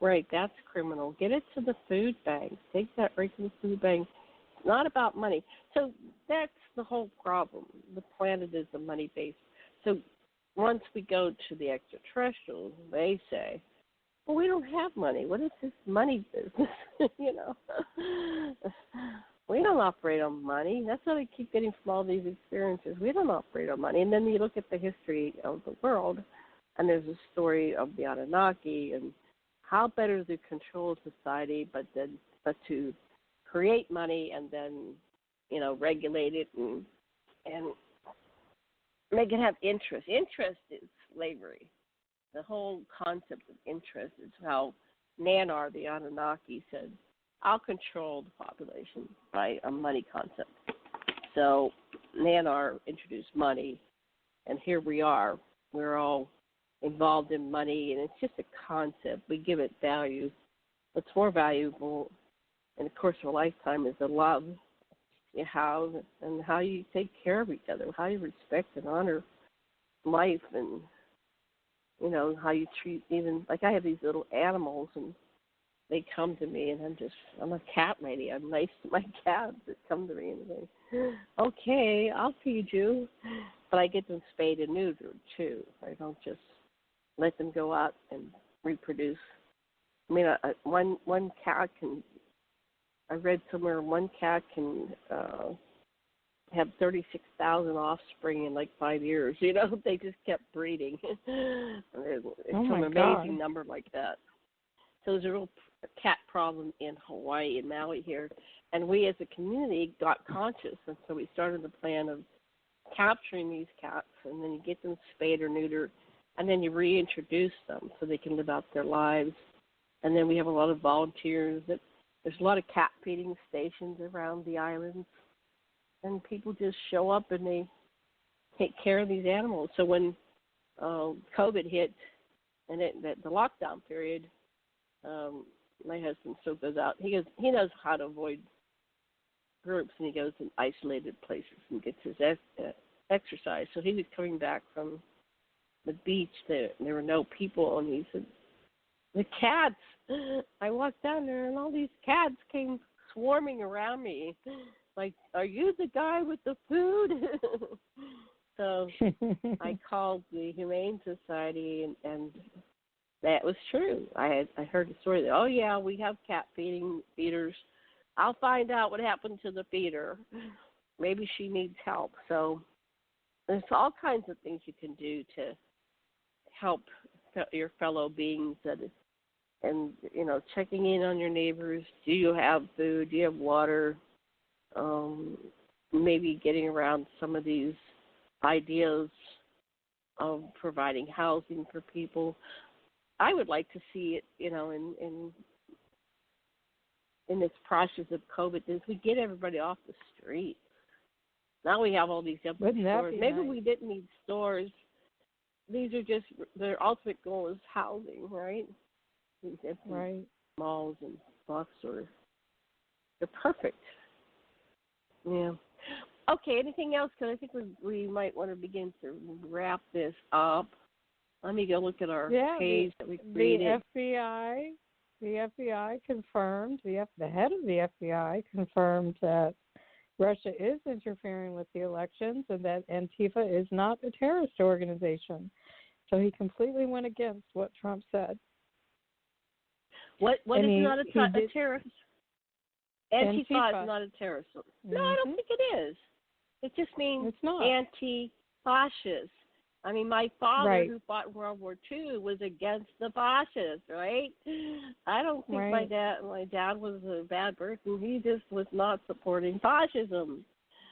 Right, that's criminal. Get it to the food bank. Take that right to the food bank. It's not about money. So that's the whole problem. The planet is a money base. So once we go to the extraterrestrials, they say, well, we don't have money. What is this money business? You know, we don't operate on money. That's what I keep getting from all these experiences. We don't operate on money. And then you look at the history of the world, and there's a story of the Anunnaki and how better to control society, but to create money and then, you know, regulate it and make it have interest. Interest is slavery. The whole concept of interest is how Nanar, the Anunnaki, said, I'll control the population by a money concept. So Nanar introduced money, and here we are. We're all involved in money, and it's just a concept. We give it value. What's more valuable in the course of a lifetime is the love you have and how you take care of each other, how you respect and honor life, and, you know, how you treat even, like I have these little animals, and they come to me, and I'm a cat lady. I'm nice to my cats that come to me and say, okay, I'll feed you. But I get them spayed and neutered, too. I don't just let them go out and reproduce. I mean, one cat can, I read somewhere, one cat can have 36,000 offspring in like 5 years. You know, they just kept breeding. It's some amazing number like that. So there's a real cat problem in Hawaii and Maui here. And we as a community got conscious, and so we started the plan of capturing these cats, and then you get them spayed or neutered, and then you reintroduce them so they can live out their lives. And then we have a lot of volunteers. There's a lot of cat feeding stations around the islands, and people just show up and they take care of these animals. So when COVID hit and the lockdown period, my husband still goes out. He knows how to avoid groups, and he goes in isolated places and gets his exercise. So he was coming back from the beach. There were no people, and he said, the cats. I walked down there, and all these cats came swarming around me. Like, are you the guy with the food? So I called the Humane Society, and that was true. I heard the story that, oh, yeah, we have cat feeders. I'll find out what happened to the feeder. Maybe she needs help. So there's all kinds of things you can do to help your fellow beings, and, you know, checking in on your neighbors. Do you have food? Do you have water? Maybe getting around some of these ideas of providing housing for people. I would like to see it, you know, in this process of COVID, is we get everybody off the street. Now we have all these empty stores. Maybe we didn't need stores. These are just, their ultimate goal is housing, right? These empty Right. malls and bookstores. They're perfect. Yeah. Okay, anything else? Because I think we might want to begin to wrap this up. Let me go look at our page that we created. The FBI confirmed, the head of the FBI confirmed that Russia is interfering with the elections and that Antifa is not a terrorist organization. So he completely went against what Trump said. What is not a terrorist? Antifa is not a terrorist. No, I don't think it is. It just means anti-fascist. I mean, my father, who fought in World War II, was against the fascists, right? I don't think my dad was a bad person. He just was not supporting fascism.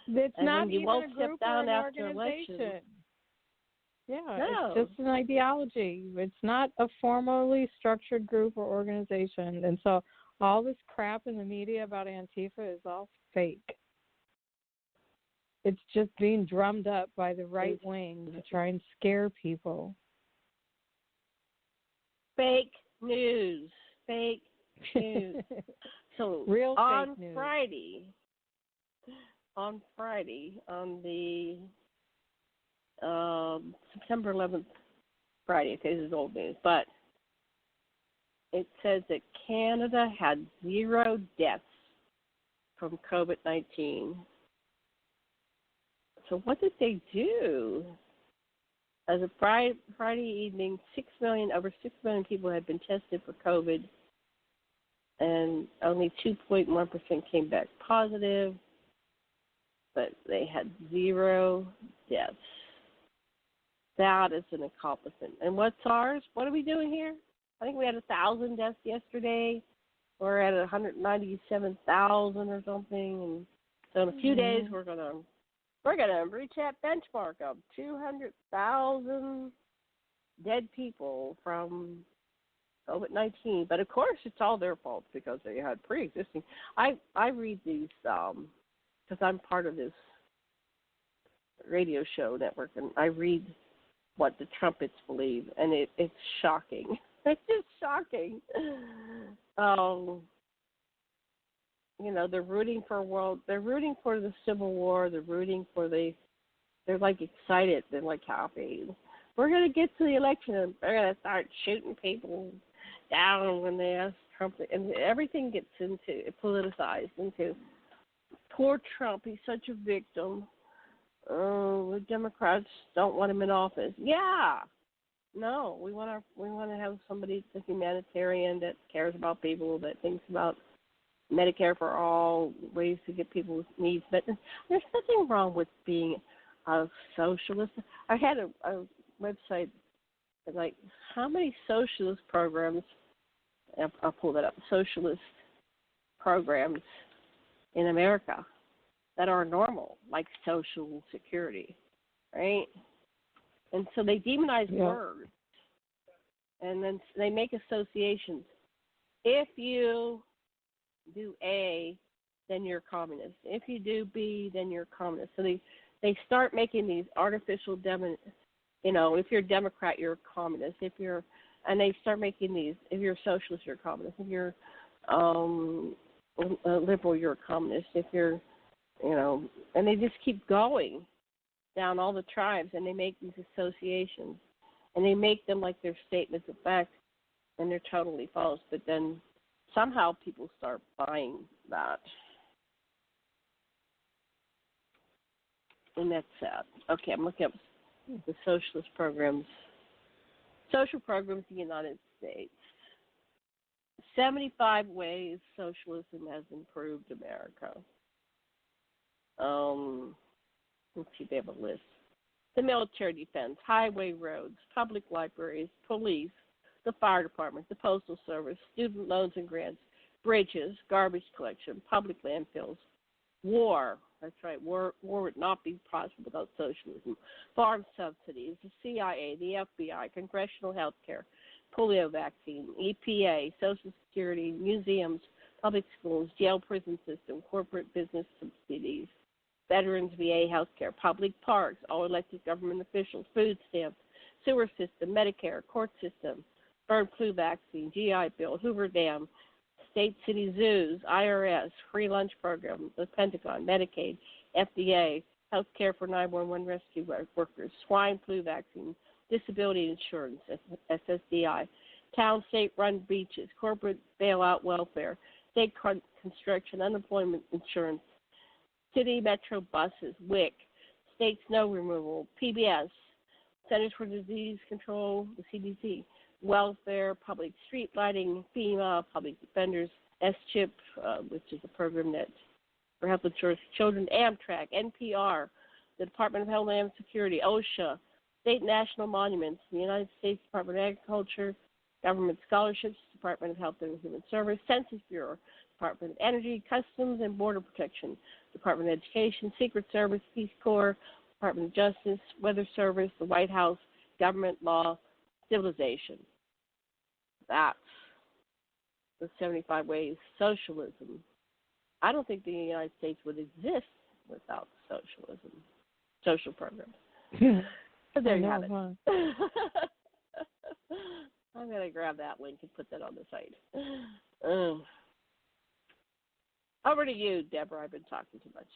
It's and not you even won't a group step down or an after organization. election. Yeah, No. It's just an ideology. It's not a formally structured group or organization. And so all this crap in the media about Antifa is all fake. It's just being drummed up by the right wing to try and scare people. Fake news. Fake news. So real on fake news. On the September 11th, Friday, okay, this is old news, but it says that Canada had 0 deaths from COVID-19. So what did they do? As of Friday evening, over 6 million people had been tested for COVID, and only 2.1% came back positive, but they had 0 deaths. That is an accomplishment. And what's ours? What are we doing here? I think we had 1,000 deaths yesterday. We're at 197,000 or something, and so in a few days we're gonna reach that benchmark of 200,000 dead people from COVID-19. But of course, it's all their fault because they had pre-existing. I read these because I'm part of this radio show network, and I read what the trumpets believe, and it's shocking. It's just shocking. They're rooting for the Civil War. They're like excited. They're like happy. We're going to get to the election and they're going to start shooting people down when they ask Trump. And everything gets politicized into poor Trump. He's such a victim. Oh, the Democrats don't want him in office. Yeah. No, we want to have somebody that's a humanitarian that cares about people, that thinks about Medicare for all, ways to get people's needs met. There's nothing wrong with being a socialist. I had a website like how many socialist programs. I'll pull that up. Socialist programs in America that are normal, like Social Security, right? And so they demonize words, and then they make associations. If you do A, then you're communist. If you do B, then you're communist. So they start making these artificial if you're a Democrat, you're a communist. And they start making these. If you're a socialist, you're a communist. If you're a liberal, you're a communist. If you're, and they just keep going down all the tribes, and they make these associations, and they make them like they're statements of fact, and they're totally false. But then somehow people start buying that, and that's sad. Okay, I'm looking up the socialist programs. Social programs in the United States. 75 ways socialism has improved America. Let's see, they have a list. The military defense, highway roads, public libraries, police, the fire department, the postal service, student loans and grants, bridges, garbage collection, public landfills, war. That's right, war would not be possible without socialism. Farm subsidies, the CIA, the FBI, congressional health care, polio vaccine, EPA, Social Security, museums, public schools, jail prison system, corporate business subsidies, veterans VA health care, public parks, all elected government officials, food stamps, sewer system, Medicare, court system, bird flu vaccine, GI Bill, Hoover Dam, state city zoos, IRS, free lunch program, the Pentagon, Medicaid, FDA, health care for 911 rescue workers, swine flu vaccine, disability insurance, SSDI, town state-run beaches, corporate bailout welfare, state construction, unemployment insurance, city metro buses, WIC, state snow removal, PBS, Centers for Disease Control, the CDC, welfare, public street lighting, FEMA, public defenders, SCHIP, which is a program that for health insurance children, Amtrak, NPR, the Department of Homeland Security, OSHA, state national monuments, the United States Department of Agriculture, government scholarships, Department of Health and Human Service, Census Bureau, Department of Energy, Customs and Border Protection, Department of Education, Secret Service, Peace Corps, Department of Justice, Weather Service, the White House, government, law, civilization. That's the 75 ways socialism. I don't think the United States would exist without socialism, social programs. So there you have it. I'm going to grab that link and put that on the site. Over to you, Deborah. I've been talking too much.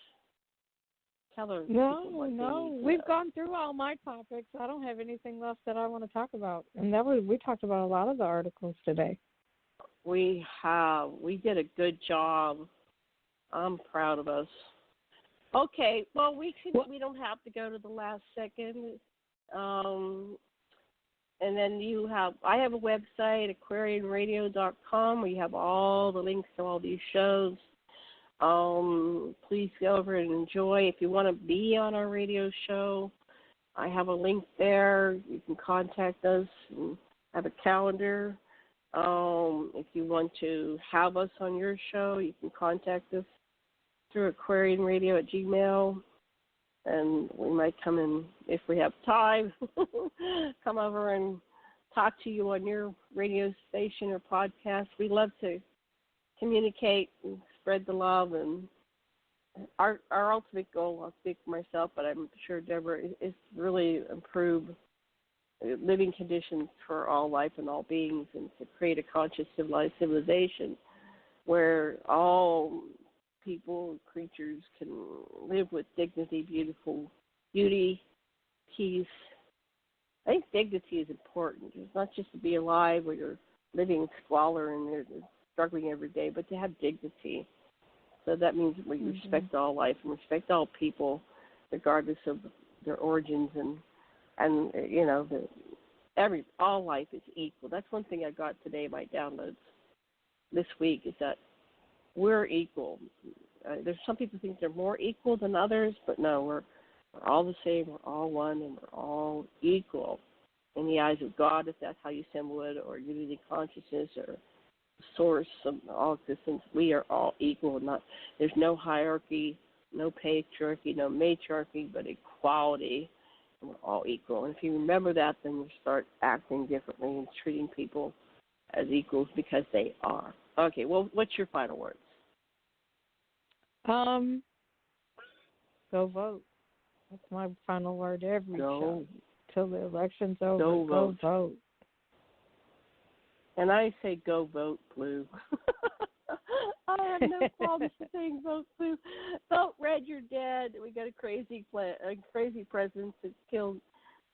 Tell her. No. We've gone through all my topics. I don't have anything left that I want to talk about. And we talked about a lot of the articles today. We have. We did a good job. I'm proud of us. Okay. Well, we don't have to go to the last second. And then I have a website, aquarianradio.com, where you have all the links to all these shows. Please go over and enjoy. If you want to be on our radio show, I have a link there. You can contact us and have a calendar. If you want to have us on your show, you can contact us through aquarianradio@gmail.com. And we might come in, if we have time, come over and talk to you on your radio station or podcast. We love to communicate and spread the love. And our ultimate goal, I'll speak for myself, but I'm sure Deborah, is to really improve living conditions for all life and all beings, and to create a conscious civilized civilization where all people, creatures can live with dignity, beauty, peace. I think dignity is important. It's not just to be alive where you're living in squalor and you're struggling every day, but to have dignity. So that means we respect all life and respect all people, regardless of their origins, and you know, all life is equal. That's one thing I got today in my downloads this week, is that we're equal. There's some people think they're more equal than others, but no, we're all the same. We're all one, and we're all equal in the eyes of God, if that's how you symbol it, or unity consciousness, or source of all existence. We are all equal. There's no hierarchy, no patriarchy, no matriarchy, but equality. And we're all equal. And if you remember that, then you start acting differently and treating people as equals, because they are. Okay, well, what's your final words? Go vote. That's my final word every show. Till the election's over. Go vote. And I say go vote blue. I have no problem saying vote blue. Vote red, you're dead. We got a crazy president that's killed.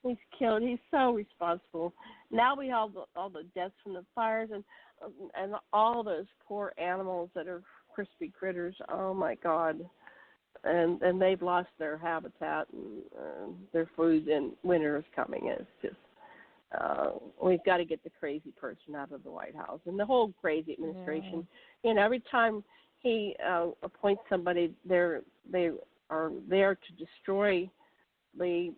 He's killed. He's so responsible. Now we have all the deaths from the fires and all those poor animals that are crispy critters. Oh my God! And they've lost their habitat and their food, and winter is coming. It's just we've got to get the crazy person out of the White House and the whole crazy administration. Yeah. You know, every time he appoints somebody, they are there to destroy the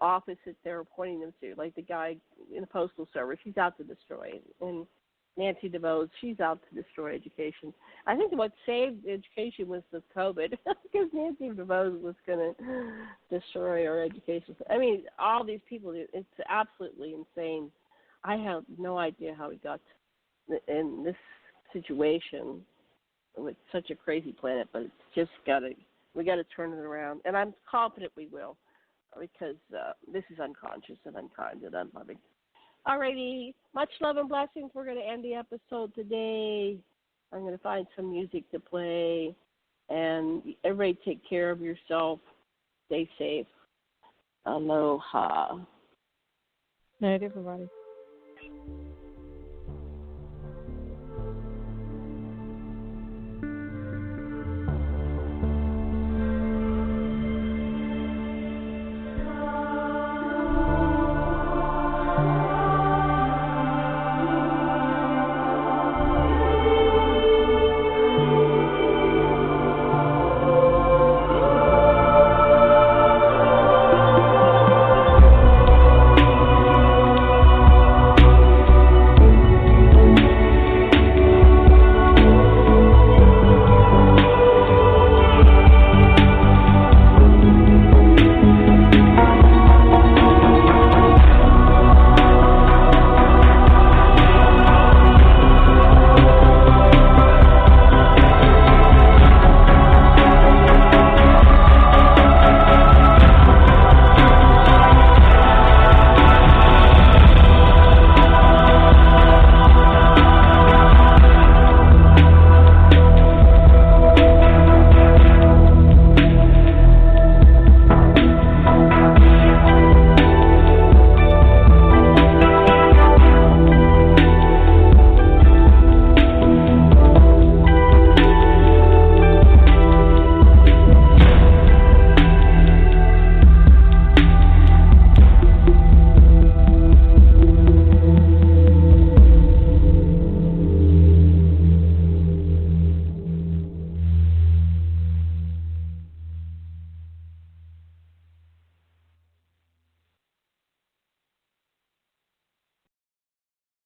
office that they're appointing them to. Like the guy in the Postal Service, he's out to destroy it. And Nancy DeVos, she's out to destroy education. I think what saved education was the COVID, because Nancy DeVos was going to destroy our education. I mean, all these people, it's absolutely insane. I have no idea how we got in this situation with such a crazy planet, but it's just we got to turn it around. And I'm confident we will, because this is unconscious and unkind and unloving. Alrighty. Much love and blessings. We're going to end the episode today. I'm going to find some music to play. And everybody take care of yourself. Stay safe. Aloha. Night, everybody.